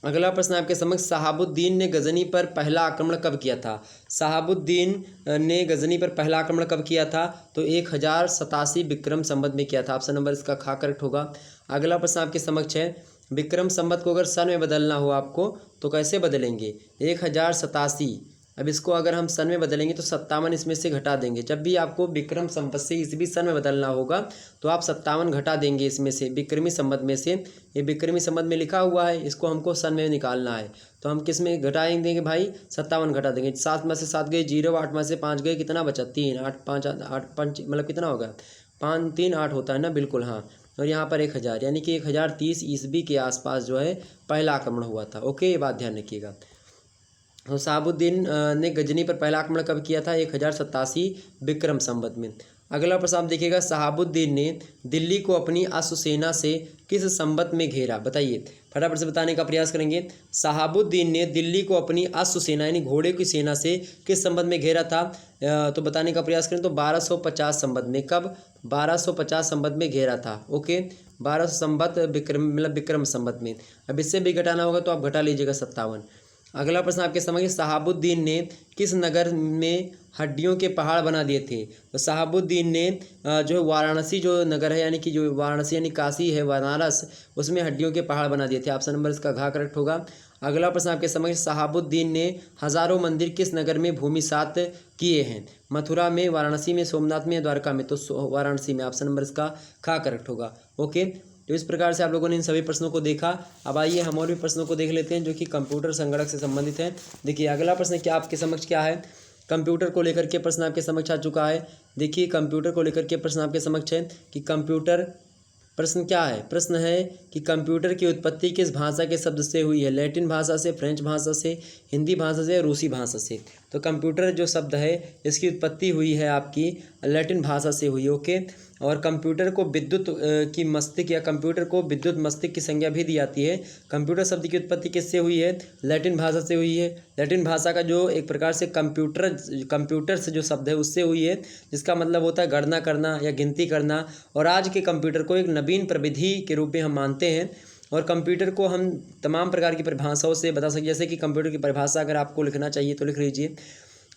अगला प्रश्न आपके समक्ष, शहाबुद्दीन ने गजनी पर पहला आक्रमण कब किया था? शहाबुद्दीन ने गजनी पर पहला आक्रमण कब किया था? तो 1087 विक्रम संवत में किया था। ऑप्शन नंबर इसका खा करेक्ट होगा। अगला प्रश्न आपके समक्ष है, विक्रम संवत को अगर सन में बदलना हो आपको तो कैसे बदलेंगे? 1087, अब इसको अगर हम सन में बदलेंगे तो 57 इसमें से घटा देंगे। जब भी आपको विक्रम संवत से इस भी सन में बदलना होगा तो आप 57 घटा देंगे इसमें से, विक्रमी संवत में से। ये विक्रमी संवत में लिखा हुआ है, इसको हमको सन में निकालना है, तो हम किस में घटाएंगे भाई? 57 घटा देंगे। 7 में से 7 गए 0, 8 में से 5 गए, कितना बचा? 3, 8 5 8 5 मतलब कितना होगा? 5 3 8 होता है ना, बिल्कुल हाँ। और यहाँ पर 1000, यानी कि 1030 ईस्वी के आसपास जो है पहला आक्रमण हुआ था। ओके, ये बात ध्यान रखिएगा। तो शहाबुद्दीन ने गजनी पर पहला आक्रमण कब किया था? 1087 विक्रम संवत में। अगला प्रश्न आप देखिएगा, शहाबुद्दीन ने दिल्ली को अपनी अश्वसेना से किस संवत में घेरा? बताइए, फटाफट से बताने का प्रयास करेंगे। शहाबुद्दीन ने दिल्ली को अपनी अश्वसेना यानी घोड़े की सेना से किस संवत में घेरा था? तो बताने का प्रयास करें तो 1250 संवत में। कब? 1250 संवत में घेरा था। ओके, 1200 संवत विक्रम संवत में। अब इससे भी घटाना होगा तो आप घटा लीजिएगा 57। अगला प्रश्न आपके समझ, शहाबुद्दीन ने किस नगर में हड्डियों के पहाड़ बना दिए थे? तो शहाबुद्दीन ने जो वाराणसी जो नगर है, यानी कि जो वाराणसी यानी काशी है, बनारस, उसमें हड्डियों के पहाड़ बना दिए थे। ऑप्शन नंबर इसका घा करेक्ट होगा। अगला प्रश्न आपके समझ, शहाबुद्दीन ने हजारों मंदिर किस नगर में भूमिसात किए हैं? मथुरा में, वाराणसी में, सोमनाथ में, द्वारका में? तो वाराणसी में। ऑप्शन नंबर इसका खा करेक्ट होगा। ओके, तो इस प्रकार से आप लोगों ने इन सभी प्रश्नों को देखा। अब आइए हम और भी प्रश्नों को देख लेते हैं जो कि कंप्यूटर संगणक से संबंधित हैं। देखिए अगला प्रश्न क्या आपके समक्ष क्या है? कंप्यूटर को लेकर के प्रश्न आपके समक्ष आ चुका है। देखिए कंप्यूटर को लेकर के प्रश्न आपके समक्ष है कि कंप्यूटर, प्रश्न क्या है? प्रश्न है कि कंप्यूटर की उत्पत्ति किस भाषा के शब्द से हुई है? लैटिन भाषा से, फ्रेंच भाषा से, हिंदी भाषा से, रूसी भाषा से? तो कंप्यूटर जो शब्द है इसकी उत्पत्ति हुई है आपकी लैटिन भाषा से हुई। ओके, और कंप्यूटर को विद्युत की मस्तिष्क या कंप्यूटर को विद्युत मस्तिष्क की संज्ञा भी दी जाती है। कंप्यूटर शब्द की उत्पत्ति किससे हुई है? लैटिन भाषा से हुई है। लैटिन भाषा का जो एक प्रकार से कंप्यूटर से जो शब्द है उससे हुई है, जिसका मतलब होता है गणना करना या गिनती करना। और आज के कंप्यूटर को एक नवीन प्रविधि के रूप में हम मानते हैं। और कंप्यूटर को हम तमाम प्रकार की परिभाषाओं से बता सकते, जैसे कि कंप्यूटर की परिभाषा अगर आपको लिखना चाहिए तो लिख लीजिए।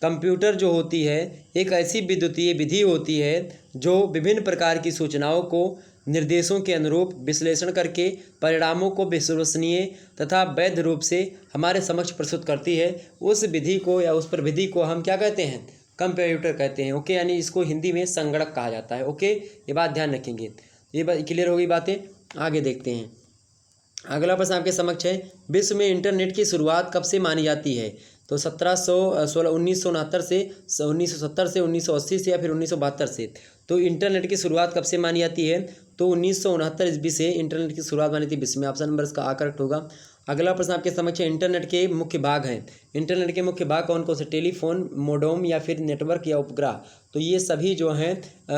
कंप्यूटर जो होती है एक ऐसी विद्युतीय विधि होती है जो विभिन्न प्रकार की सूचनाओं को निर्देशों के अनुरूप विश्लेषण करके परिणामों को विश्वसनीय तथा वैध रूप से हमारे समक्ष प्रस्तुत करती है। उस विधि को या उस प्रविधि को हम क्या कहते हैं? कंप्यूटर कहते हैं। ओके, यानी इसको हिंदी में संगणक कहा जाता है। ओके, ये बात ध्यान रखेंगे। ये बात क्लियर हो गई बातें। आगे देखते हैं। अगला प्रश्न आपके समक्ष है, विश्व में इंटरनेट की शुरुआत कब से मानी जाती है? तो 1969 से 1970 से 1980 से या फिर 1972 से। तो इंटरनेट की शुरुआत कब से मानी जाती है? तो 1969 ईस्वी से इंटरनेट की शुरुआत मानी थी विश्व में। ऑप्शन नंबर इसका आ करेक्ट होगा। अगला प्रश्न आपके समक्ष है, इंटरनेट के मुख्य भाग हैं। इंटरनेट के मुख्य भाग कौन कौन से? टेलीफोन, मोडेम या फिर नेटवर्क या उपग्रह। तो ये सभी जो हैं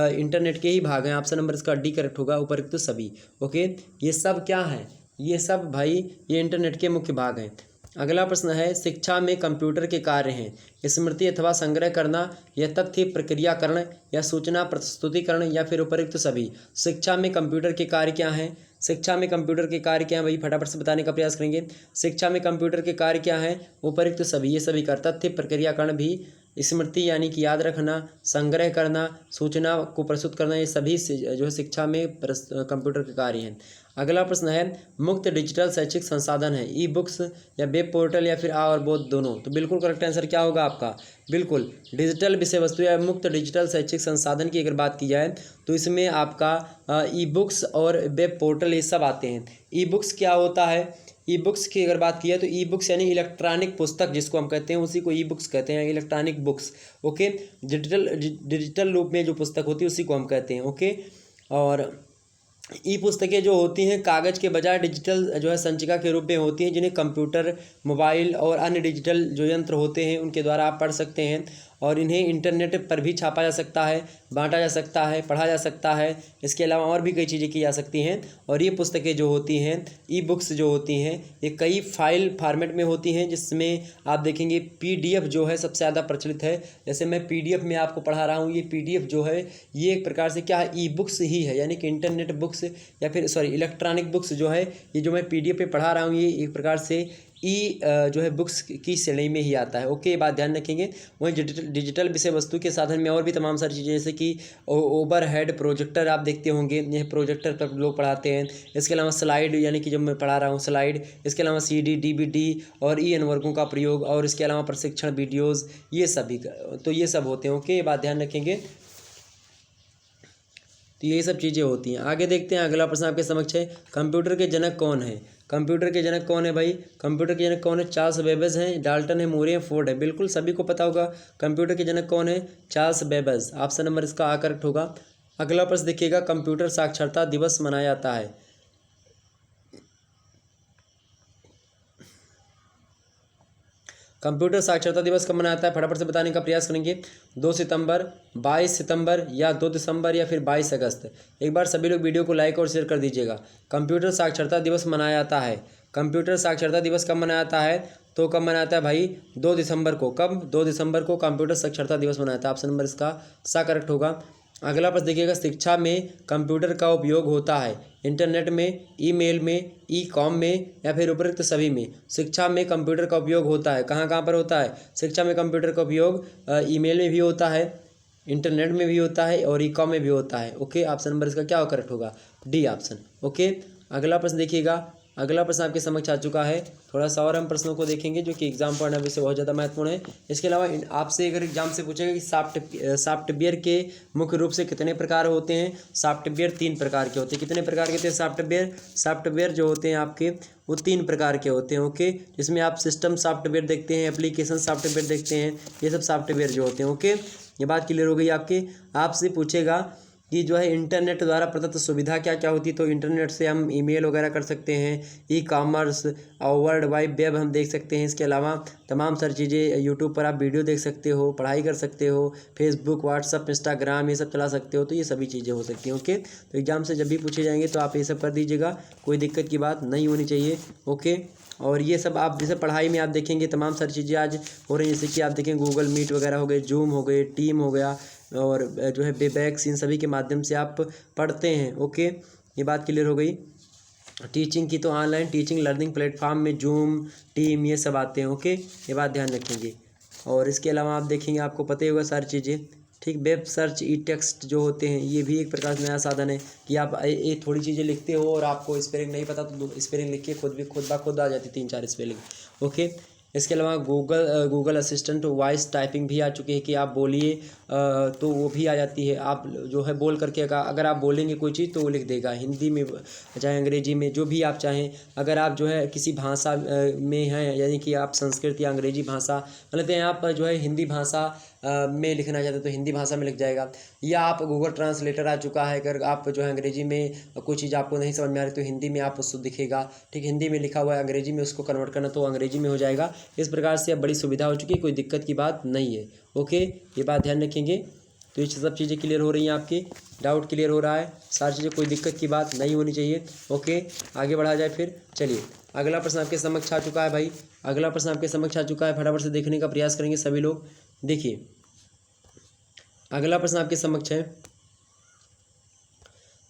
इंटरनेट के ही भाग हैं। ऑप्शन नंबर इसका डी करेक्ट होगा, उपरोक्त सभी। ओके, ये सब क्या है? ये सब भाई ये इंटरनेट के मुख्य भाग हैं। अगला प्रश्न है, शिक्षा में कंप्यूटर के कार्य हैं। स्मृति अथवा संग्रह करना, या तथ्य प्रक्रियाकरण, या सूचना प्रस्तुतिकरण, या फिर उपरोक्त सभी। शिक्षा में कंप्यूटर के कार्य क्या हैं? शिक्षा में कंप्यूटर के कार्य क्या है भाई? फटाफट से बताने का प्रयास करेंगे। शिक्षा में कंप्यूटर के कार्य क्या है? उपरोक्त सभी। ये सभी कर तथ्य प्रक्रियाकरण भी, स्मृति यानी कि याद रखना, संग्रह करना, सूचना को प्रस्तुत करना, ये सभी जो है शिक्षा में कंप्यूटर के कार्य हैं। अगला प्रश्न है, मुक्त डिजिटल शैक्षिक संसाधन है। ई बुक्स या वेब पोर्टल या फिर और बोथ दोनों। तो बिल्कुल करेक्ट आंसर क्या होगा आपका? बिल्कुल डिजिटल विषय वस्तु या मुक्त डिजिटल शैक्षिक संसाधन की अगर बात की जाए तो इसमें आपका ई बुक्स और वेब पोर्टल ये सब आते हैं। ई बुक्स क्या होता है? ई बुक्स की अगर बात की जाए तो ई बुक्स यानी इलेक्ट्रॉनिक पुस्तक जिसको हम कहते हैं, उसी को ई बुक्स कहते हैं, इलेक्ट्रॉनिक बुक्स। ओके, डिजिटल रूप में जो पुस्तक होती है उसी को हम कहते हैं। ओके, और ई पुस्तकें जो होती हैं कागज़ के बजाय डिजिटल जो है संचिका के रूप में होती हैं, जिन्हें कंप्यूटर, मोबाइल और अन्य डिजिटल जो यंत्र होते हैं उनके द्वारा आप पढ़ सकते हैं। और इन्हें इंटरनेट पर भी छापा जा सकता है, बांटा जा सकता है, पढ़ा जा सकता है। इसके अलावा और भी कई चीज़ें की जा सकती हैं। और ये पुस्तकें जो होती हैं, ई बुक्स जो होती हैं, ये कई फाइल फॉर्मेट में होती हैं, जिसमें आप देखेंगे पीडीएफ जो है सबसे ज़्यादा प्रचलित है। जैसे मैं पीडीएफ में आपको पढ़ा रहा हूँ, ये पीडीएफ जो है ये एक प्रकार से क्या है? ई बुक्स ही है, यानी कि इंटरनेट बुक्स या फिर सॉरी इलेक्ट्रॉनिक बुक्स जो है, ये जो मैं पीडीएफ पे पढ़ा रहा हूँ ये एक प्रकार से जो है बुक्स की श्रेणी में ही आता है। ओके, ये बात ध्यान रखेंगे। वहीं डिजिटल विषय वस्तु के साधन में और भी तमाम सारी चीज़ें, जैसे कि ओवरहेड प्रोजेक्टर आप देखते होंगे, यह प्रोजेक्टर पर लोग पढ़ाते हैं। इसके अलावा स्लाइड, यानी कि जब मैं पढ़ा रहा हूँ स्लाइड। इसके अलावा सीडी, डीवीडी और ई अनवर्कों का प्रयोग, और इसके अलावा प्रशिक्षण वीडियोज़, ये सभी तो ये सब होते हैं। ओके, ये बात ध्यान रखेंगे। तो यही सब चीज़ें होती हैं। आगे देखते हैं। अगला प्रश्न आपके समक्ष है, कंप्यूटर के जनक कौन है? कंप्यूटर के जनक कौन है भाई? कंप्यूटर के जनक कौन है? चार्ल्स बेबेज हैं, डाल्टन है, मूरे हैं, फोर्ड है। बिल्कुल सभी को पता होगा कंप्यूटर के जनक कौन है? Charles Babbage. ऑप्शन नंबर इसका आ करेक्ट होगा। अगला प्रश्न देखिएगा, कंप्यूटर साक्षरता दिवस मनाया जाता है। कंप्यूटर साक्षरता दिवस कब मनाया जाता है? फटाफट से बताने का प्रयास करेंगे। 2 सितंबर, 22 सितंबर, या 2 दिसंबर, या फिर 22 अगस्त। एक बार सभी लोग वीडियो को लाइक और शेयर कर दीजिएगा। कंप्यूटर साक्षरता दिवस मनाया जाता है। कंप्यूटर साक्षरता दिवस कब मनाया जाता है? तो कब मनाया जाता है भाई? 2 दिसंबर को। कब? 2 दिसंबर को कंप्यूटर साक्षरता दिवस मनाया जाता है। ऑप्शन नंबर इसका सा करेक्ट होगा। अगला प्रश्न देखिएगा, शिक्षा में कंप्यूटर का उपयोग होता है इंटरनेट में, ईमेल में, ई कॉम में, या फिर उपरोक्त सभी में। शिक्षा में कंप्यूटर का उपयोग होता है, कहाँ कहाँ पर होता है? शिक्षा में कंप्यूटर का उपयोग ईमेल में भी होता है, इंटरनेट में भी होता है, और ई कॉम में भी होता है। ओके, ऑप्शन नंबर इसका क्या करेक्ट होगा? D option. ओके, अगला प्रश्न देखिएगा। अगला प्रश्न आपके समक्ष आ चुका है। थोड़ा सा और हम प्रश्नों को देखेंगे जो कि एग्जाम पढ़ना विषय बहुत ज़्यादा महत्वपूर्ण है। इसके अलावा आपसे अगर एग्जाम से पूछेगा कि सॉफ्टवेयर के मुख्य रूप से कितने प्रकार होते हैं? सॉफ्टवेयर 3 प्रकार के होते हैं। कितने प्रकार के होते हैं सॉफ्टवेयर जो होते हैं आपके वो 3 प्रकार के होते हैं। ओके, जिसमें आप सिस्टम सॉफ्टवेयर देखते हैं, एप्लीकेशन सॉफ्टवेयर देखते हैं, ये सब सॉफ्टवेयर जो होते हैं। ओके, ये बात क्लियर हो गई आपकी। आपसे पूछेगा कि जो है इंटरनेट द्वारा प्रदत्त सुविधा क्या क्या होती है? तो इंटरनेट से हम ईमेल वगैरह कर सकते हैं, ई कॉमर्स और वर्ल्ड वाइड वेब हम देख सकते हैं। इसके अलावा तमाम सारी चीज़ें, यूट्यूब पर आप वीडियो देख सकते हो, पढ़ाई कर सकते हो, फेसबुक, व्हाट्सअप, इंस्टाग्राम ये सब चला सकते हो। तो ये सभी चीज़ें हो सकती हैं। ओके, तो एग्जाम से जब भी पूछे जाएंगे तो आप ये सब कर दीजिएगा, कोई दिक्कत की बात नहीं होनी चाहिए। ओके, और ये सब आप जैसे पढ़ाई में आप देखेंगे तमाम सारी चीज़ें आज हो रही हैं, जैसे कि आप देखें गूगल मीट वगैरह हो गए, जूम हो गए, टीम हो गया, और जो है वेबएक्स, इन सभी के माध्यम से आप पढ़ते हैं। ओके, ये बात क्लियर हो गई। टीचिंग की तो ऑनलाइन टीचिंग लर्निंग प्लेटफॉर्म में जूम, टीम ये सब आते हैं। ओके, ये बात ध्यान रखेंगे। और इसके अलावा आप देखेंगे, आपको पता ही होगा सारी चीज़ें। ठीक, वेब सर्च, ई टेक्स्ट जो होते हैं ये भी एक प्रकार से नया साधन है कि आप ये थोड़ी चीज़ें लिखते हो और आपको स्पेलिंग नहीं पता तो स्पेलिंग लिख के खुद ब खुद आ जाती 3-4 स्पेलिंग। ओके, इसके अलावा गूगल असिस्टेंट वॉइस टाइपिंग भी आ चुकी है कि आप बोलिए तो वो भी आ जाती है। आप जो है बोल करके अगर आप बोलेंगे कोई चीज़ तो वो लिख देगा, हिंदी में चाहे अंग्रेजी में, जो भी आप चाहें। अगर आप जो है किसी भाषा में हैं, यानी कि आप संस्कृत या अंग्रेजी भाषा मतलब यहाँ पर जो है हिंदी भाषा में लिखना चाहते तो हिंदी भाषा में लिख जाएगा। या आप गूगल ट्रांसलेटर आ चुका है, अगर आप जो है अंग्रेजी में कोई चीज़ आपको नहीं समझ में आ रही तो हिंदी में आप उसको दिखेगा, ठीक, हिंदी में लिखा हुआ है, अंग्रेजी में उसको कन्वर्ट करना तो अंग्रेजी में हो जाएगा। इस प्रकार से अब बड़ी सुविधा हो चुकी है, कोई दिक्कत की बात नहीं है। ओके, ये बात ध्यान रखेंगे। तो ये सब चीज़ें क्लियर हो रही हैं, आपकी डाउट क्लियर हो रहा है, सारी चीज़ें, कोई दिक्कत की बात नहीं होनी चाहिए। ओके, आगे बढ़ा जाए फिर। चलिए, अगला प्रश्न आपके समक्ष आ चुका है भाई, अगला प्रश्न आपके समक्ष आ चुका है, फटाफट से देखने का प्रयास करेंगे सभी लोग। देखिए, अगला प्रश्न आपके समक्ष है।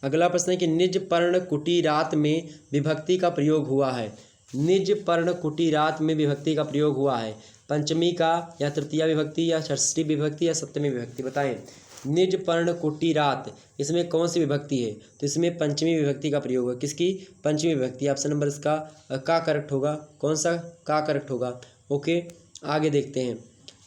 अगला प्रश्न है कि निज पर्ण कुटीरात में विभक्ति का प्रयोग हुआ है। निज पर्ण कुटीरात में विभक्ति का प्रयोग हुआ है, पंचमी का या तृतीया विभक्ति या षष्ठी विभक्ति या सप्तमी विभक्ति, बताएं। निज पर्ण कुटीरात, इसमें कौन सी विभक्ति है? तो इसमें पंचमी विभक्ति का प्रयोग है। किसकी? पंचमी विभक्ति। ऑप्शन नंबर इसका का करेक्ट होगा। कौन सा का करेक्ट होगा? ओके, आगे देखते हैं।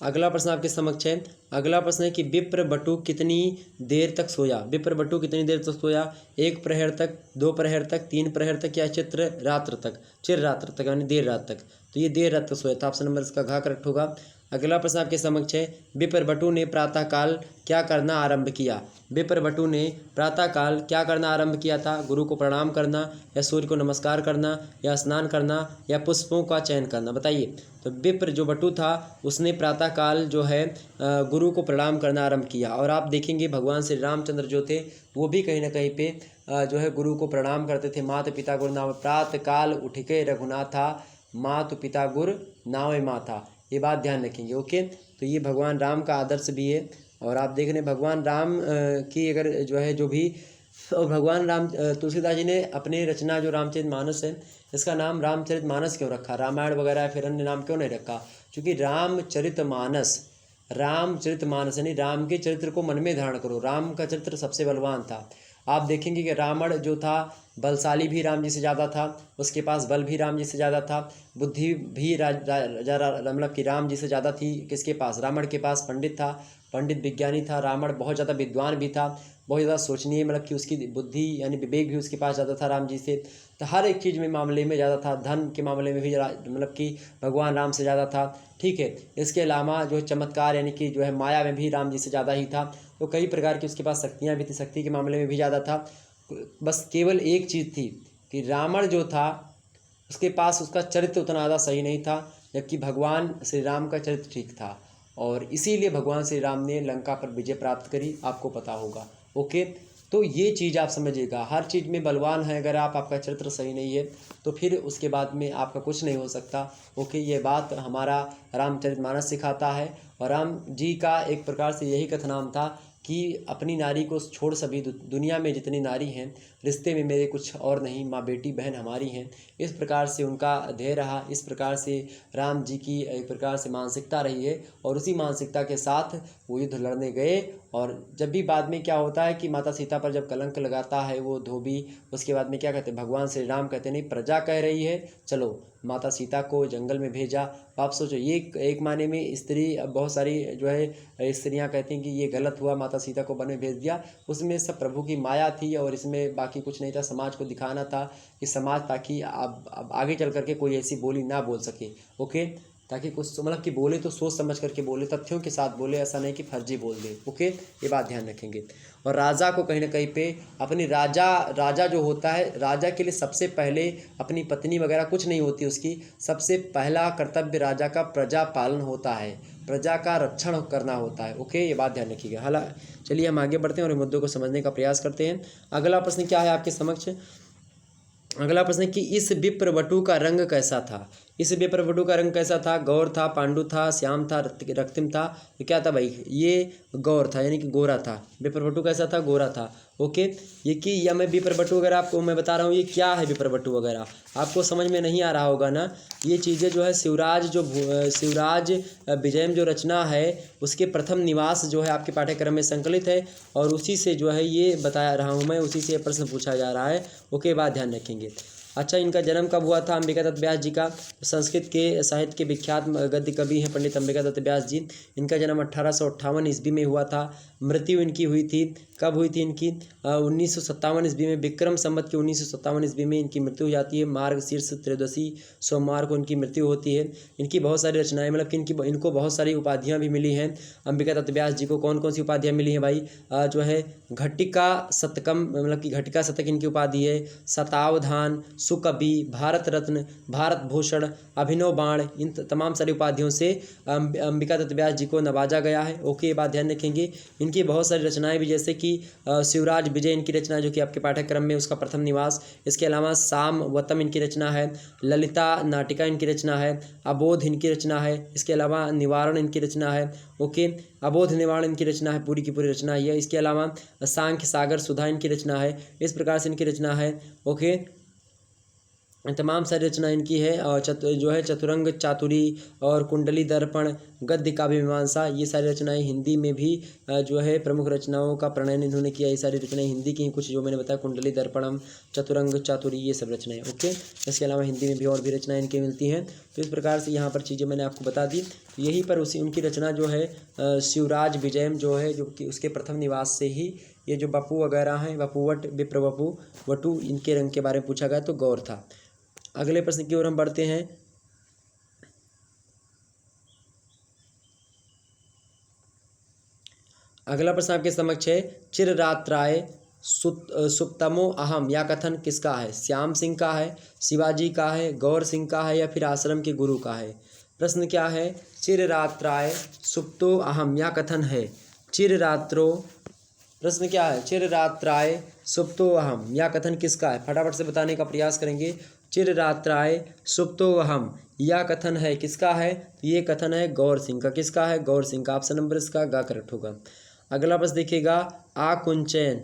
अगला प्रश्न आपके समक्ष है। अगला प्रश्न है कि विप्र बटु कितनी देर तक सोया? विप्र बटु कितनी देर तक सोया? 1 प्रहर तक, 2 प्रहर तक, 3 प्रहर तक या चिर रात्र तक यानी देर रात तक। तो ये देर रात तक सोया था। ऑप्शन नंबर इसका घ करेक्ट होगा। अगला प्रश्न आपके समक्ष है। विप्र बटु ने प्रातःकाल क्या करना आरंभ किया? विप्र बटु ने प्रातःकाल क्या करना आरंभ किया था? गुरु को प्रणाम करना या सूर्य को नमस्कार करना या स्नान करना या पुष्पों का चयन करना, बताइए। तो विप्र जो बटु था उसने प्रातःकाल जो है गुरु को प्रणाम करना आरंभ किया। और आप देखेंगे भगवान श्री रामचंद्र जो थे वो भी कहीं ना कहीं पे जो है गुरु को प्रणाम करते थे। मात पिता गुरु नाम प्रातःकाल उठ के रघुनाथा, मात पिता गुरु नावे माथा, ये बात ध्यान रखेंगे। ओके, तो ये भगवान राम का आदर्श भी है। और आप देख रहे हैं भगवान राम की अगर जो है जो भी, और भगवान राम तुलसीदास जी ने अपनी रचना जो रामचरितमानस है, इसका नाम रामचरितमानस क्यों रखा? रामायण वगैरह फिर अन्य नाम क्यों नहीं रखा? क्योंकि रामचरितमानस यानी राम के चरित्र को मन में धारण करो। राम का चरित्र सबसे बलवान था। आप देखेंगे कि रावण जो था बलशाली भी राम जी से ज़्यादा था, उसके पास बल भी राम जी से ज़्यादा था, बुद्धि भी मतलब कि राम जी से ज़्यादा थी। किसके पास? रावण के पास पंडित था, पंडित विज्ञानी था। रावण बहुत ज़्यादा विद्वान भी था, बहुत ज़्यादा सोचनीय, मतलब कि उसकी बुद्धि यानी विवेक भी उसके पास ज़्यादा था राम जी से। तो हर एक चीज़ में मामले में ज़्यादा था। धन के मामले में भी मतलब कि भगवान राम से ज़्यादा था, ठीक है। इसके अलावा जो चमत्कार यानी कि जो है माया में भी राम जी से ज़्यादा ही था। तो कई प्रकार की उसके पास शक्तियाँ भी थी, शक्ति के मामले में भी ज़्यादा था। बस केवल एक चीज़ थी कि रावण जो था उसके पास उसका चरित्र उतना ज़्यादा सही नहीं था, जबकि भगवान श्री राम का चरित्र ठीक था। और इसीलिए भगवान श्री राम ने लंका पर विजय प्राप्त करी, आपको पता होगा। ओके, तो ये चीज़ आप समझिएगा। हर चीज़ में बलवान है, अगर आपका चरित्र सही नहीं है तो फिर उसके बाद में आपका कुछ नहीं हो सकता। ओके, ये बात हमारा रामचरितमानस सिखाता है। और राम जी का एक प्रकार से यही कथनाम था कि अपनी नारी को छोड़ सभी दुनिया में जितनी नारी हैं, रिश्ते में मेरे कुछ और नहीं, माँ बेटी बहन हमारी हैं। इस प्रकार से उनका ध्येय रहा, इस प्रकार से राम जी की एक प्रकार से मानसिकता रही है। और उसी मानसिकता के साथ वो युद्ध लड़ने गए। और जब भी बाद में क्या होता है कि माता सीता पर जब कलंक लगाता है वो धोबी, उसके बाद में क्या कहते हैं? भगवान श्री राम कहते नहीं, प्रजा कह रही है चलो माता सीता को जंगल में भेजा। आप सोचो, ये एक माने में स्त्री, बहुत सारी जो है स्त्रियां कहती हैं कि ये गलत हुआ, माता सीता को वन में भेज दिया। उसमें सब प्रभु की माया थी और इसमें बाकी कुछ नहीं था। समाज को दिखाना था कि समाज, ताकि अब आगे चल करके कोई ऐसी बोली ना बोल सके। ओके, ताकि कुछ मतलब कि बोले तो सोच समझ करके बोले, तथ्यों के साथ बोले, ऐसा नहीं कि फर्जी बोल दे। ओके, ये बात ध्यान रखेंगे। और राजा को कहीं ना कहीं पे अपनी राजा जो होता है, राजा के लिए सबसे पहले अपनी पत्नी वगैरह कुछ नहीं होती उसकी। सबसे पहला कर्तव्य राजा का प्रजा पालन होता है, प्रजा का रक्षण करना होता है। ओके, ये बात ध्यान रखिएगा। हालांकि चलिए हम आगे बढ़ते हैं और मुद्दों को समझने का प्रयास करते हैं। अगला प्रश्न क्या है आपके समक्ष? अगला प्रश्न कि इस विप्रवटु का रंग कैसा था? इस विप्रवटु का रंग कैसा था? गौर था, पांडु था, श्याम था, रक्तिम था? ये क्या था भाई? ये गौर था, यानी कि गोरा था। विप्रवटु कैसा था? गोरा था। ओके, ये कि या मैं विप्रवटु वगैरह आपको मैं बता रहा हूँ ये क्या है विप्रवटु वगैरह, आपको समझ में नहीं आ रहा होगा ना। ये चीज़ें जो है शिवराज विजयम जो रचना है उसके प्रथम निवास जो है आपके पाठ्यक्रम में संकलित है। और उसी से जो है ये बताया रहा हूँ मैं, उसी से प्रश्न पूछा जा रहा है। ओके, बात ध्यान रखेंगे। अच्छा, इनका जन्म कब हुआ था अंबिका दत्त व्यास जी का? संस्कृत के साहित्य के विख्यात गद्य कवि हैं पंडित अंबिका दत्त व्यास जी। इनका जन्म 1858 ईस्वी में हुआ था। मृत्यु इनकी हुई थी, कब हुई थी इनकी? 1957 ईस्वी में, विक्रम संवत के 1957 ईस्वी में इनकी मृत्यु हो जाती है। मार्गशीर्ष त्रयोदशी सोमवार को इनकी मृत्यु होती है। इनकी बहुत सारी रचनाएं, मतलब कि इनको बहुत सारी उपाधियाँ भी मिली हैं। अंबिका दत्त व्यास जी को कौन कौन सी उपाधियाँ मिली हैं भाई? जो है घटिका शतकम, मतलब कि घटिका शतक इनकी उपाधि है। शतावधान, सुकवि, भारत रत्न, भारत भूषण, अभिनव बाण, इन तमाम सारी उपाधियों से अंबिका दत्त व्यास जी को नवाजा गया है। ओके, ये बात ध्यान रखेंगे। इनकी बहुत सारी रचनाएं भी, जैसे कि शिवराज विजय इनकी रचना, जो कि आपके पाठ्यक्रम में उसका प्रथम निवास। इसके अलावा सामवतम इनकी रचना है। ललिता नाटिका इनकी रचना है। अबोध इनकी रचना है। इसके अलावा निवारण इनकी रचना है। ओके, अबोध निवारण इनकी रचना है, पूरी की पूरी रचना है। इसके अलावा सांख्य सागर सुधा इनकी रचना है। इस प्रकार से इनकी रचना है। ओके, तमाम सारी रचना इनकी है। और जो है चतुरंग चातुरी और कुंडली दर्पण, गद्य काव्य मीमांसा, ये सारी रचनाएं हिंदी में भी जो है प्रमुख रचनाओं का प्रणयन इन्होंने किया। ये सारी रचनाएं हिंदी की, कुछ जो मैंने बताया, कुंडली दर्पणम, चतुरंग चातुरी, ये सब रचनाएं। ओके, इसके अलावा हिंदी में भी और भी रचनाएं इनकी मिलती हैं। तो इस प्रकार से यहाँ पर चीज़ें मैंने आपको बता दी। तो यहीं पर उनकी रचना जो है शिवराज विजयम जो है, जो कि उसके प्रथम निवास से ही ये जो बपू वगैरह हैं, बपुवट, विप्र बपू, वटू, इनके रंग के बारे में पूछा गया तो गौर था। अगले प्रश्न की ओर हम बढ़ते हैं। अगला प्रश्न आपके समक्ष है, चिररात्राय सुप्तमो अहम, या कथन किसका है? श्याम सिंह का है, शिवाजी का है, गौर सिंह का है, या फिर आश्रम के गुरु का है? प्रश्न क्या है? चिररात्राय सुप्तो अहम, या कथन है चिररात्रो। प्रश्न क्या है? चिररात्राय सुप्तो अहम, या कथन किसका है? फटाफट से बताने का प्रयास करेंगे। चिररात्राय सुप्तो अहम, या कथन है किसका है? तो ये कथन है गौर सिंह का। किसका है? गौर सिंह का। ऑप्शन नंबर इसका गा करेक्ट होगा। अगला प्रश्न देखिएगा, आकुंचयन,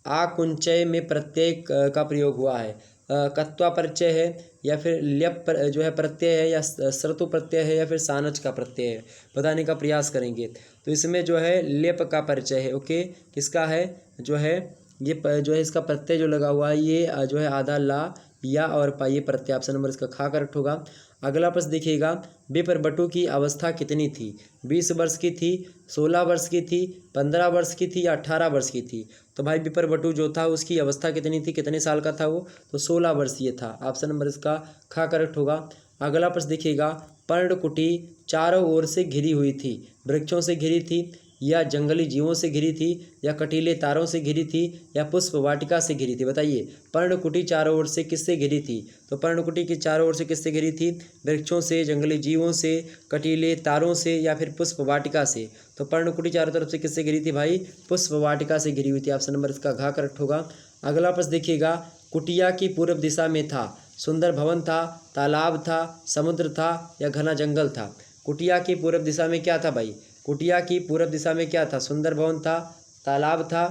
आकुंचय में प्रत्यय का प्रयोग हुआ है। कत्वा परिचय है, या फिर ल्यप जो है प्रत्यय है, या श्रतु प्रत्यय है, या फिर सानच का प्रत्यय है? बताने का प्रयास करेंगे। तो इसमें जो है लेप का परिचय है। ओके, किसका है? जो है ये जो है इसका प्रत्यय जो लगा हुआ है, ये जो है आधा ला या और पा, ये प्रत्यय। ऑप्शन नंबर इसका खा करेक्ट होगा। अगला प्रश्न देखिएगा, विप्र बटु की अवस्था कितनी थी? 20 वर्ष की थी, 16 वर्ष की थी, 15 वर्ष की थी, या 18 वर्ष की थी? तो भाई विप्र बटु जो था उसकी अवस्था कितनी थी, कितने साल का था वो? तो 16 वर्षीय था। ऑप्शन नंबर इसका खा करेक्ट होगा। अगला प्रश्न देखिएगा, पर्णकुटी चारों ओर से घिरी हुई थी, वृक्षों से घिरी थी, या जंगली जीवों से घिरी थी, या कटीले तारों से घिरी थी, या पुष्प वाटिका से घिरी थी? बताइए, पर्णकुटी चारों ओर से किससे घिरी थी? तो पर्णकुटी की चारों ओर से किससे घिरी थी? वृक्षों से, जंगली जीवों से, कटीले तारों से, या फिर पुष्प वाटिका से? तो पर्णकुटी चारों तरफ से किससे घिरी थी भाई? पुष्प वाटिका से घिरी हुई थी। ऑप्शन नंबर इसका घा करेक्ट होगा। अगला प्रश्न देखिएगा, कुटिया की पूर्व दिशा में था सुंदर भवन था, तालाब था, समुद्र था, या घना जंगल था? कुटिया की पूर्व दिशा में क्या था भाई? कुटिया की पूर्व दिशा में क्या था? सुंदर भवन था, तालाब था,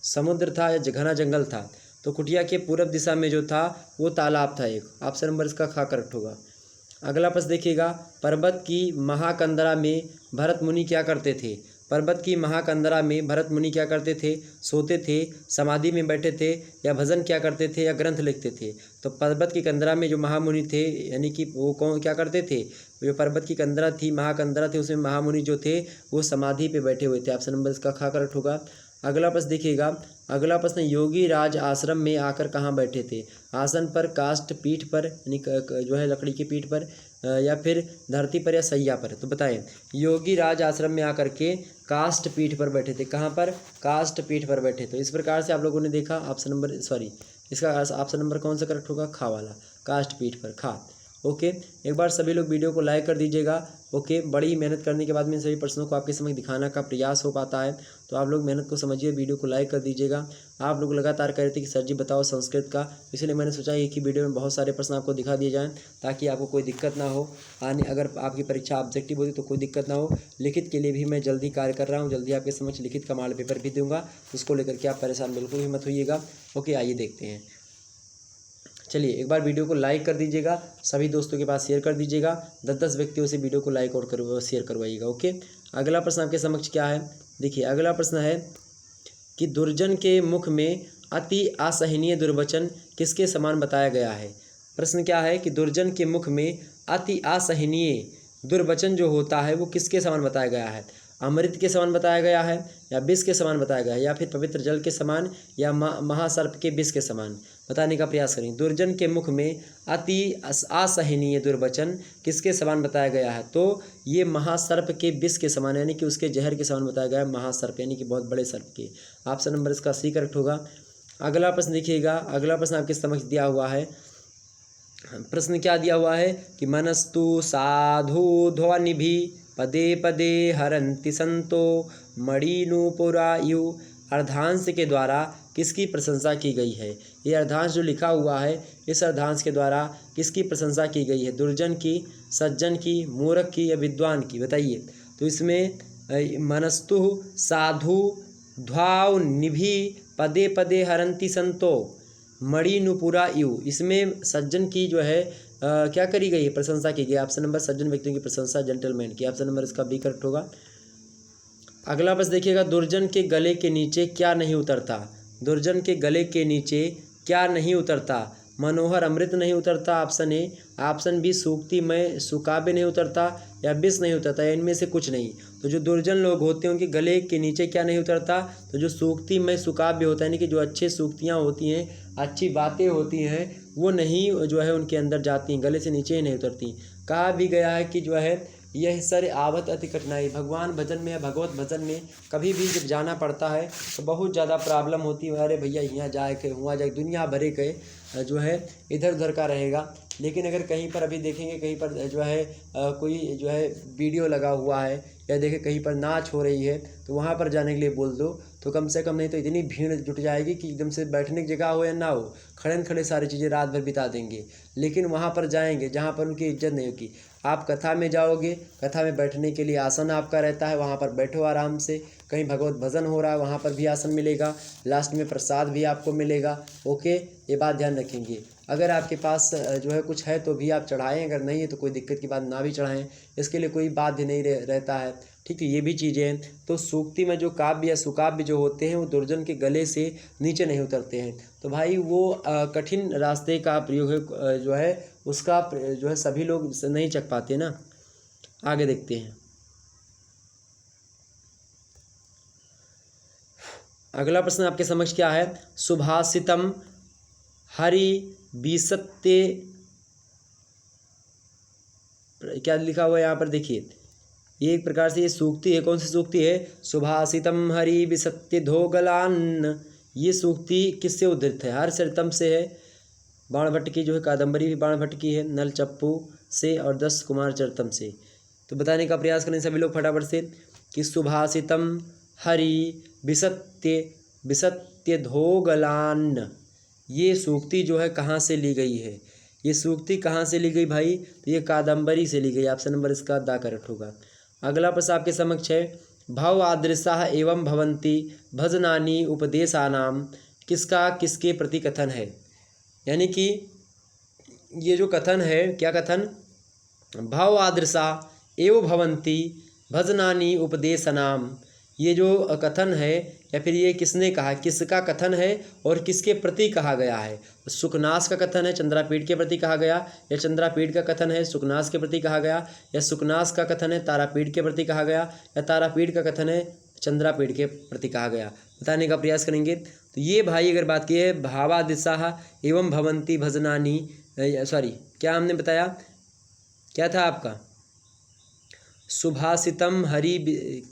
समुद्र था, या घना जंगल था? तो कुटिया के पूर्व दिशा में जो था वो तालाब था एक। ऑप्शन नंबर इसका खा करेक्ट होगा। अगला प्रश्न देखिएगा, पर्वत की महाकंदरा में भरत मुनि क्या करते थे? पर्वत की महाकंदरा में भरत मुनि क्या करते थे? सोते थे, समाधि में बैठे थे, या भजन क्या करते थे, या ग्रंथ लिखते थे? तो पर्वत की कंदरा में जो महामुनि थे, यानी कि वो कौन क्या करते थे? जो पर्वत की कंदरा थी, महाकंदरा थी, उसमें महामुनि जो थे वो समाधि पे बैठे हुए थे। ऑप्शन नंबर इसका खा करेक्ट होगा। अगला प्रश्न देखिएगा, अगला प्रश्न, योगी राज आश्रम में आकर कहाँ बैठे थे? आसन पर, काष्ठ पीठ पर, यानी जो है लकड़ी की पीठ पर, या फिर धरती पर, या सैया पर? तो बताएं, योगी राज आश्रम में आकर के काष्ठ पीठ पर बैठे थे। कहाँ पर? काष्ठ पीठ पर बैठे। तो इस प्रकार से आप लोगों ने देखा, ऑप्शन नंबर इसका ऑप्शन नंबर कौन सा करेक्ट होगा? खा वाला, काष्ठ पीठ पर, खा। ओके, एक बार सभी लोग वीडियो को लाइक कर दीजिएगा। ओके, बड़ी मेहनत करने के बाद में सभी प्रश्नों को आपके समझ दिखाने का प्रयास हो पाता है, तो आप लोग मेहनत को समझिए, वीडियो को लाइक कर दीजिएगा। आप लोग लगातार कह रहे थे कि सर जी बताओ संस्कृत का, इसलिए मैंने सोचा एक ही वीडियो में बहुत सारे प्रश्न आपको दिखा दिए जाएँ, ताकि आपको कोई दिक्कत ना हो। अगर आपकी परीक्षा ऑब्जेक्टिव होती तो कोई दिक्कत ना हो। लिखित के लिए भी मैं जल्दी कार्य कर रहा हूँ, जल्दी आपके समक्ष लिखित का मॉडल पेपर भी दूंगा, उसको लेकर के आप परेशान बिल्कुल भी मत होइएगा। ओके, आइए देखते हैं। चलिए, एक बार वीडियो को लाइक कर दीजिएगा, सभी दोस्तों के पास शेयर कर दीजिएगा, 10-10 व्यक्तियों से वीडियो को लाइक और शेयर करवाइएगा। ओके, अगला प्रश्न आपके समक्ष क्या है? देखिए, अगला प्रश्न है कि दुर्जन के मुख में अति असहनीय दुर्वचन किसके समान बताया गया है। प्रश्न क्या है कि दुर्जन के मुख में अति असहनीय दुर्वचन जो होता है वो किसके समान बताया गया है। अमृत के समान बताया गया है, या विष के समान बताया गया है, या फिर पवित्र जल के समान, या महासर्प के विष के समान। बताने का प्रयास करें। दुर्जन के मुख में अति असहनीय दुर्वचन किसके समान बताया गया है, तो ये महासर्प के विष के समान, यानी कि उसके जहर के समान बताया गया है। महासर्प यानी कि बहुत बड़े सर्प के। ऑप्शन नंबर इसका सी करेक्ट होगा। अगला प्रश्न देखिएगा। अगला प्रश्न आपके समक्ष दिया हुआ है। प्रश्न क्या दिया हुआ है कि मनस्तु साधु ध्वनिभि पदे पदे हरन्ति संतो मणिनूपुरायु। अर्धांश के द्वारा किसकी प्रशंसा की गई है। ये अर्धांश जो लिखा हुआ है, इस अर्धांश के द्वारा किसकी प्रशंसा की गई है। दुर्जन की, सज्जन की, मूर्ख की, या विद्वान की। बताइए। तो इसमें मनस्तु साधु ध्वनिभि पदे पदे हरन्ति संतो मणिनूपुरायु, इसमें सज्जन की जो है क्या करी गई है, प्रशंसा की गई। ऑप्शन नंबर सज्जन व्यक्तियों की प्रशंसा, जेंटलमैन की। ऑप्शन नंबर इसका बी करेक्ट होगा। अगला प्रश्न देखिएगा। दुर्जन के गले के नीचे क्या नहीं उतरता। दुर्जन के गले के नीचे क्या नहीं उतरता। मनोहर अमृत नहीं उतरता, ऑप्शन ए। ऑप्शन बी सूक्ति में सुकाव्य नहीं उतरता, या विष नहीं उतरता, या इनमें से कुछ नहीं। तो जो दुर्जन लोग होते हैं उनके गले के नीचे क्या नहीं उतरता, तो जो सूक्ति में सुकाव्य होता है, यानी कि जो अच्छी सूक्तियाँ होती हैं, अच्छी बातें होती हैं, वो नहीं जो है उनके अंदर जाती हैं, गले से नीचे ही नहीं उतरती। कहा भी गया है कि जो है यह सर आवत अति कठिनाई। भगवान भजन में या भगवत भजन में कभी भी जब जाना पड़ता है तो बहुत ज़्यादा प्रॉब्लम होती है। अरे भैया यहाँ जाए के वहाँ जाए, दुनिया भरे के जो है इधर उधर का रहेगा। लेकिन अगर कहीं पर अभी देखेंगे, कहीं पर जो है कोई जो है वीडियो लगा हुआ है, या देखें कहीं पर नाच हो रही है, तो वहाँ पर जाने के लिए बोल दो, तो कम से कम नहीं तो इतनी भीड़ जुट जाएगी कि एकदम से बैठने की जगह हो या ना हो, खड़े न खड़े सारी चीज़ें रात भर बिता देंगे। लेकिन वहाँ पर जाएंगे जहाँ पर उनकी इज्जत नहीं होगी। आप कथा में जाओगे, कथा में बैठने के लिए आसन आपका रहता है, वहाँ पर बैठो आराम से। कहीं भगवत भजन हो रहा है, वहाँ पर भी आसन मिलेगा, लास्ट में प्रसाद भी आपको मिलेगा। ओके, ये बात ध्यान रखेंगे। अगर आपके पास जो है कुछ है तो भी आप चढ़ाएं, अगर नहीं है तो कोई दिक्कत की बात ना भी चढ़ाएं, इसके लिए कोई बाध्य नहीं रहता है। ठीक है, ये भी चीज़ें हैं। तो सूक्ति में जो काव्य या सुकाव्य जो होते हैं वो दुर्जन के गले से नीचे नहीं उतरते हैं। तो भाई वो कठिन रास्ते का प्रयोग है जो है उसका जो है सभी लोग नहीं चख पाते ना। आगे देखते हैं। अगला प्रश्न आपके समक्ष क्या है। सुभाषितम हरि विसत्य, क्या लिखा हुआ है यहाँ पर देखिए। ये एक प्रकार से ये सूक्ति है। कौन सी सूक्ति है। सुभाषितम हरि विसत्य धोगलान्न। ये सूक्ति किससे उद्धृत है। हर्षचरितम से है। बाणभट्ट की जो है कादंबरी भी बाणभट्ट की है, नल चप्पू से, और 10 कुमार चरितम से। तो बताने का प्रयास करें सभी लोग फटाफट से कि सुभाषितम हरि विसत्य धोगलान्न, ये सूक्ति जो है कहाँ से ली गई है। ये सूक्ति कहाँ से ली गई भाई, तो ये कादंबरी से ली गई। ऑप्शन नंबर इसका दा करेक्ट होगा। अगला प्रश्न आपके समक्ष है। भव आदृशा एवं भवंती भजनानी उपदेशानाम, किसका किसके प्रति कथन है। यानी कि ये जो कथन है, क्या कथन। भव आदृशा एवं भवंती भजनानी उपदेशानाम, ये जो कथन है या फिर ये किसने कहा, किसका कथन है और किसके प्रति कहा गया है। सुकनास का कथन है, चंद्रापीठ के प्रति कहा गया, या चंद्रापीठ का कथन है सुकनास के प्रति कहा गया, या सुकनास का कथन है तारापीठ के प्रति कहा गया, या तारापीठ का कथन है चंद्रापीठ के प्रति कहा गया। बताने का प्रयास करेंगे। तो ये भाई अगर बात की है भावादिशा एवं भवंती भजनानी, सॉरी क्या हमने बताया, क्या था आपका सुभाषितम हरि,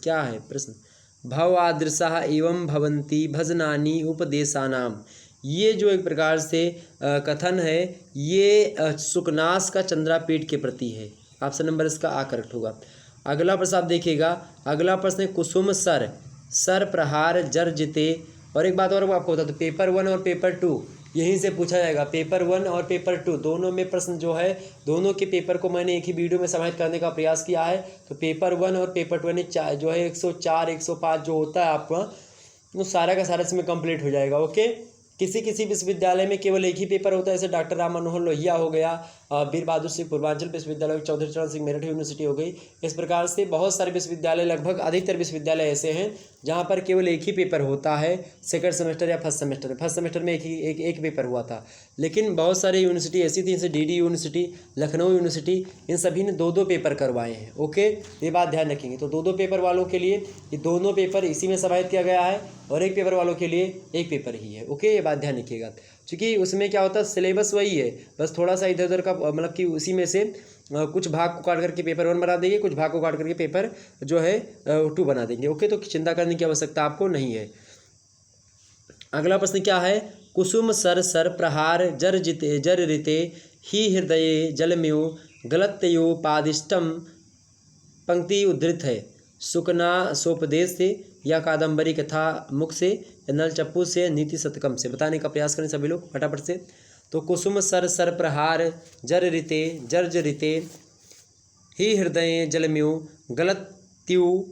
क्या है प्रश्न। भवादृशा एवं भवंती भजनानी उपदेशानाम, ये जो एक प्रकार से कथन है ये सुकनास का चंद्रापीठ के प्रति है। ऑप्शन नंबर इसका आ करेक्ट होगा। अगला प्रश्न आप देखिएगा। अगला प्रश्न है कुसुम सर प्रहार जर जिते। और एक बात और आपको बता दो, पेपर 1 और पेपर 2 यहीं से पूछा जाएगा। पेपर 1 और पेपर 2 दोनों में प्रश्न जो है, दोनों के पेपर को मैंने एक ही वीडियो में समाहित करने का प्रयास किया है। तो पेपर 1 और पेपर 2 जो है 104 105 जो होता है आपका, वो सारा का सारा इसमें कंप्लीट हो जाएगा। ओके, किसी किसी विश्वविद्यालय में केवल एक ही पेपर होता है, जैसे डॉक्टर राम मनोहर लोहिया हो गया, वीर बहादुर सिंह पूर्वांचल विश्वविद्यालय, चौधरी चरण सिंह मेरठ यूनिवर्सिटी हो गई। इस प्रकार से बहुत सारे विश्वविद्यालय, लगभग अधिकतर विश्वविद्यालय ऐसे हैं जहाँ पर केवल एक ही पेपर होता है सेकंड सेमेस्टर या फर्स्ट सेमेस्टर में। फर्स्ट सेमेस्टर में एक पेपर हुआ था, लेकिन बहुत सारी यूनिवर्सिटी ऐसी थी जैसे डीडी यूनिवर्सिटी, लखनऊ यूनिवर्सिटी, इन सभी ने 2-2 पेपर करवाए हैं। ओके, ये बात ध्यान रखेंगे। तो 2-2 पेपर वालों के लिए ये दोनों पेपर इसी में समाहित किया गया है और एक पेपर वालों के लिए एक पेपर ही है। ओके, ये बात ध्यान रखिएगा, क्योंकि उसमें क्या होता है सिलेबस वही है, बस थोड़ा सा इधर उधर का मतलब कि उसी में से कुछ भाग को काट करके पेपर 1 बना देंगे, कुछ भाग को काट करके पेपर जो है 2 बना देंगे। ओके, तो चिंता करने की आवश्यकता आपको नहीं है। अगला प्रश्न क्या है, कुसुम सर सर प्रहार जर जिते जर ऋते ही हृदये जलमयो गलत्यो पादिष्टम। पंक्ति उद्धृत है सुकना सोपदेश से या कादम्बरी कथा मुख से या नल चप्पू से नीति शतकम से। बताने का प्रयास करें सभी लोग फटाफट से। तो कुसुम सर सर प्रहार जर ऋते जर्ज ऋते ही हृदय जलम्यु गलत्युपदिष्टम,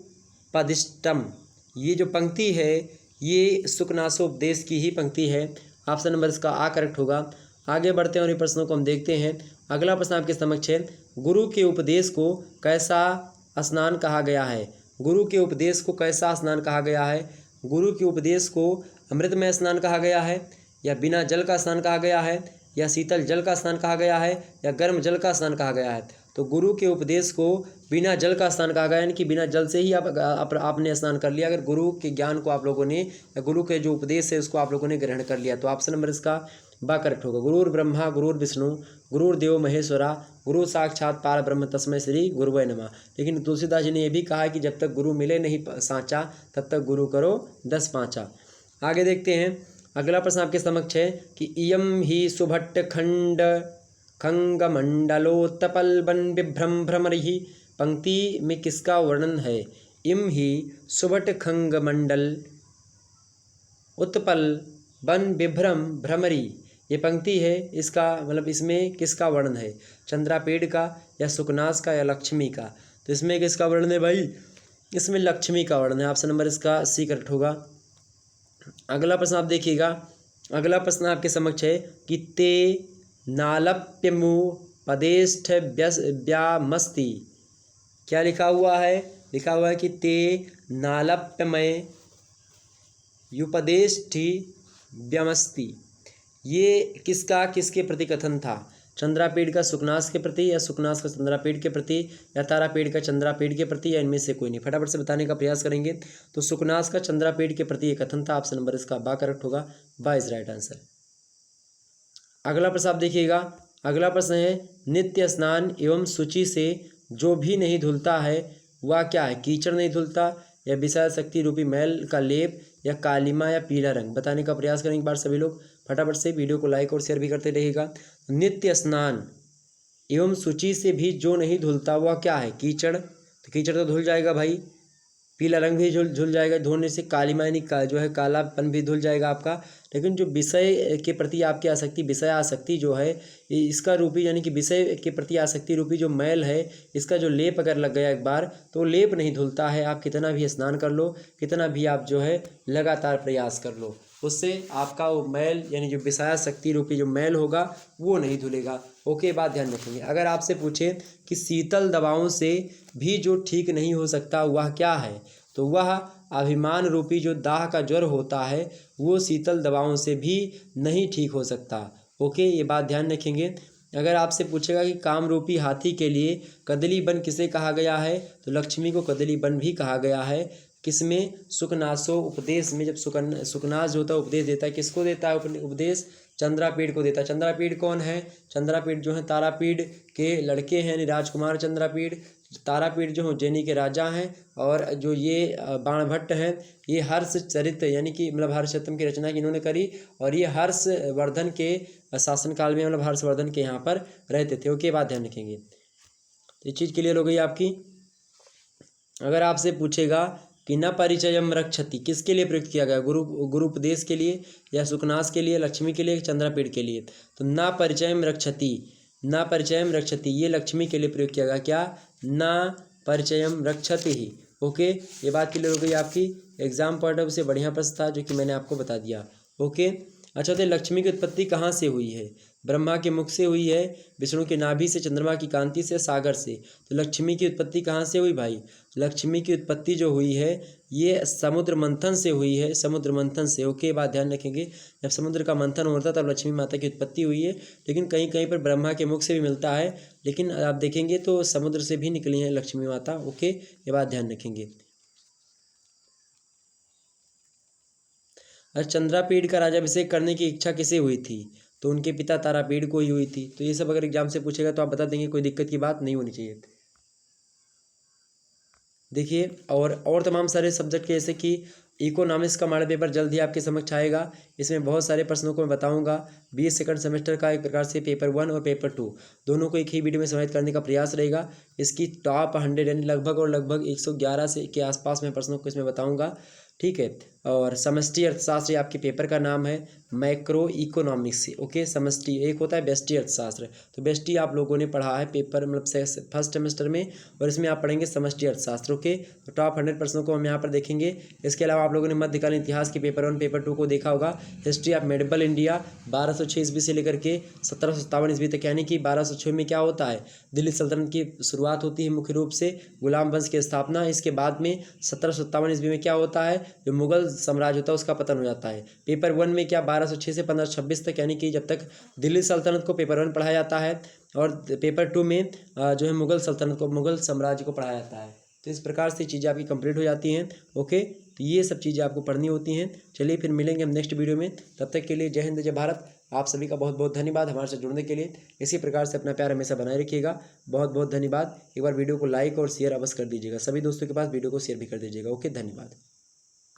ये जो पंक्ति है ये सुकनासोपदेश की ही पंक्ति है। ऑप्शन नंबर इसका आ करेक्ट होगा। आगे बढ़ते हैं और ये प्रश्नों को हम देखते हैं। अगला प्रश्न आपके समक्ष है, गुरु के उपदेश को कैसा स्नान कहा गया है। गुरु के उपदेश को कैसा स्नान कहा गया है। गुरु के उपदेश को अमृतमय स्नान कहा गया है, या बिना जल का स्नान कहा गया है, या शीतल जल का स्नान कहा गया है, या गर्म जल का स्नान कहा गया है। तो गुरु के उपदेश को बिना जल का स्नान कहा गया, यानी कि बिना जल से ही आपने स्नान कर लिया। अगर गुरु के ज्ञान को आप लोगों ने या गुरु के जो उपदेश है उसको आप लोगों ने ग्रहण कर लिया, तो ऑप्शन नंबर इसका बा करेक्ट होगा। गुरुर ब्रह्मा गुरुर विष्णु गुरुर्देव महेश्वरा गुरु साक्षात पार ब्रह्म तस्मै श्री गुरुवे नमः। लेकिन तुलसीदास जी ने यह भी कहा है कि जब तक गुरु मिले नहीं सांचा तब तक गुरु करो 10 पाँचा। आगे देखते हैं। अगला प्रश्न आपके समक्ष है कि इयम ही सुभट्ट खंड खंग मंडलोत्पल वन विभ्रम भ्रमरिहि। पंक्ति में किसका वर्णन है। इम ही सुभट खंग मंडल उत्पल वन विभ्रम भ्रमरी, ये पंक्ति है, इसका मतलब इसमें किसका वर्णन है। चंद्रापेड़ का या सुकनास का या लक्ष्मी का। तो इसमें किसका वर्णन है भाई, इसमें लक्ष्मी का वर्णन है। ऑप्शन नंबर इसका सी करेक्ट होगा। अगला प्रश्न आप देखिएगा। अगला प्रश्न आपके समक्ष है कि ते नालप्यमु पदेष्ठ व्यामस्ति। क्या लिखा हुआ है, लिखा हुआ है कि ते नालप्यमय युपदेष्ठि व्यामस्ति। ये किसका किसके प्रति कथन था। चंद्रापेड़ का सुकनास के प्रति, या सुकनास का चंद्रापेड़ के प्रति, या तारापेड़ का चंद्रापेड़ के प्रति, या इनमें से कोई नहीं। फटाफट से बताने का प्रयास करेंगे। तो सुकनास का चंद्रापेड़ के प्रति ये कथन था। ऑप्शन नंबर इसका बा करेक्ट होगा। बा इज राइट आंसर। अगला प्रश्न आप देखिएगा। अगला प्रश्न है नित्य स्नान एवं शुचि से जो भी नहीं धुलता है वह क्या है। कीचड़ नहीं धुलता, या विषय शक्ति रूपी मैल का लेप, या कालिमा, या पीला रंग। बताने का प्रयास करें एक बार सभी लोग फटाफट से। वीडियो को लाइक और शेयर भी करते रहिएगा। नित्य स्नान एवं शुचि से भी जो नहीं धुलता वह क्या है। कीचड़, तो कीचड़ तो धुल जाएगा भाई। पीला रंग भी धुल जाएगा धोने से। कालिमा यानी जो है कालापन भी धुल जाएगा आपका। लेकिन जो विषय के प्रति आपकी आसक्ति, विषय आसक्ति जो है इसका रूपी यानी कि विषय के प्रति आसक्ति रूपी जो मैल है, इसका जो लेप अगर लग गया एक बार तो लेप नहीं धुलता है। आप कितना भी स्नान कर लो, कितना भी आप जो है लगातार प्रयास कर लो, उससे आपका वो मैल यानी जो विषयाशक्ति रूपी जो मैल होगा वो नहीं धुलेगा। ओके, बात ध्यान रखेंगे। अगर आपसे पूछे कि शीतल दवाओं से भी जो ठीक नहीं हो सकता वह क्या है, तो वह अभिमान रूपी जो दाह का ज्वर होता है वो शीतल दवाओं से भी नहीं ठीक हो सकता। ओके, ये बात ध्यान रखेंगे। अगर आपसे पूछेगा कि काम रूपी हाथी के लिए कदली वन किसे कहा गया है, तो लक्ष्मी को कदली वन भी कहा गया है। किसमें, सुकनासो उपदेश में। जब सुकनास जो होता है उपदेश देता है, किसको देता है उपदेश, चंद्रापेड़ को देता है। चंद्रापेड़ कौन है, चंद्रापेड़ जो है तारापीड़ के लड़के हैं, यानी राजकुमार चंद्रापेड़। तारापीड़ जो उज्जैनी के राजा हैं, और जो ये बाणभट्ट हैं ये हर्षचरित यानी कि मतलब हर्षचरितम की रचना इन्होंने करी, और ये हर्षवर्धन के शासनकाल में मतलब हर्षवर्धन के यहाँ पर रहते थे। ओके, बात ध्यान रखेंगे। तो ये चीज़ क्लियर हो गई आपकी। अगर आपसे पूछेगा कि न परिचयम रक्षति किसके लिए प्रयुक्त किया गया, गुरु उपदेश के लिए, या सुकनास के लिए, लक्ष्मी के लिए, चंद्रापेड़ के लिए, तो न परिचयम रक्षति, न परिचयम रक्षति ये लक्ष्मी के लिए प्रयोग किया गया। क्या, न परिचयम रक्षति ही। ओके, ये बात क्लियर हो गई आपकी। एग्जाम पॉइंट ऑफ से बढ़िया प्रश्न था जो कि मैंने आपको बता दिया। ओके, अच्छा, तो लक्ष्मी की उत्पत्ति कहाँ से हुई है। ब्रह्मा के मुख से हुई है, विष्णु के नाभि से, चंद्रमा की कांति से, सागर से। तो लक्ष्मी की उत्पत्ति कहाँ से हुई भाई? लक्ष्मी की उत्पत्ति जो हुई है ये समुद्र मंथन से हुई है, समुद्र मंथन से। ओके, बात ध्यान रखेंगे, जब समुद्र का मंथन होता तब लक्ष्मी माता की उत्पत्ति हुई है। लेकिन कहीं कहीं पर ब्रह्मा के मुख से भी मिलता है, लेकिन आप देखेंगे तो समुद्र से भी निकली हैं लक्ष्मी माता। ओके, ये बात ध्यान रखेंगे। चंद्रापीड़ का राज्याभिषेक करने की इच्छा किसे हुई थी? तो उनके पिता तारापीड़ को ही हुई थी। तो ये सब अगर एग्जाम से पूछेगा तो आप बता देंगे, कोई दिक्कत की बात नहीं होनी चाहिए। देखिए, और तमाम सारे सब्जेक्ट के, जैसे कि इकोनॉमिक्स का मॉडल पेपर जल्द ही आपके समक्ष आएगा। इसमें बहुत सारे प्रश्नों को मैं बताऊंगा। बीएस सेकंड सेमेस्टर का एक प्रकार से पेपर 1 और पेपर 2 दोनों को एक ही वीडियो में समाहित करने का प्रयास रहेगा। इसकी टॉप 100 यानी लगभग 111 से के आसपास में प्रश्नों को इसमें बताऊँगा, ठीक है। और समष्टि अर्थशास्त्र आपके पेपर का नाम है, मैक्रो इकोनॉमिक्स। ओके, समष्टि एक होता है व्यष्टि अर्थशास्त्र, तो व्यष्टि आप लोगों ने पढ़ा है पेपर मतलब फर्स्ट सेमेस्टर में, और इसमें आप पढ़ेंगे समष्टि अर्थशास्त्र। ओके, तो टॉप 100 प्रश्नों को हम यहाँ पर देखेंगे। इसके अलावा आप लोगों ने मध्यकालीन इतिहास के पेपर 1 पेपर 2 को देखा होगा। हिस्ट्री ऑफ मेडिवल इंडिया 1206 ईस्वी से लेकर के 1757 ईस्वी तक, यानी कि 1206 में क्या होता है, दिल्ली सल्तनत की शुरुआत होती है, मुख्य रूप से गुलाम वंश की स्थापना। इसके बाद में 1757 ईस्वी में क्या होता है, जो मुगल साम्राज्य होता है उसका पतन हो जाता है। पेपर 1 में क्या 1206 से 1526 तक, यानी कि जब तक दिल्ली सल्तनत को पेपर 1 पढ़ाया जाता है, और पेपर 2 में जो है मुगल सल्तनत को, मुगल साम्राज्य को पढ़ाया जाता है। तो इस प्रकार से चीज़ें आपकी कंप्लीट हो जाती हैं। ओके, तो ये सब चीज़ें आपको पढ़नी होती हैं। चलिए फिर मिलेंगे हम नेक्स्ट वीडियो में, तब तक के लिए जय हिंद जय भारत। आप सभी का बहुत बहुत धन्यवाद हमारे साथ जुड़ने के लिए। इसी प्रकार से अपना प्यार हमेशा बनाए रखिएगा। बहुत बहुत धन्यवाद। एक बार वीडियो को लाइक और शेयर अवश्य कर दीजिएगा, सभी दोस्तों के पास वीडियो को शेयर भी कर दीजिएगा। ओके, धन्यवाद।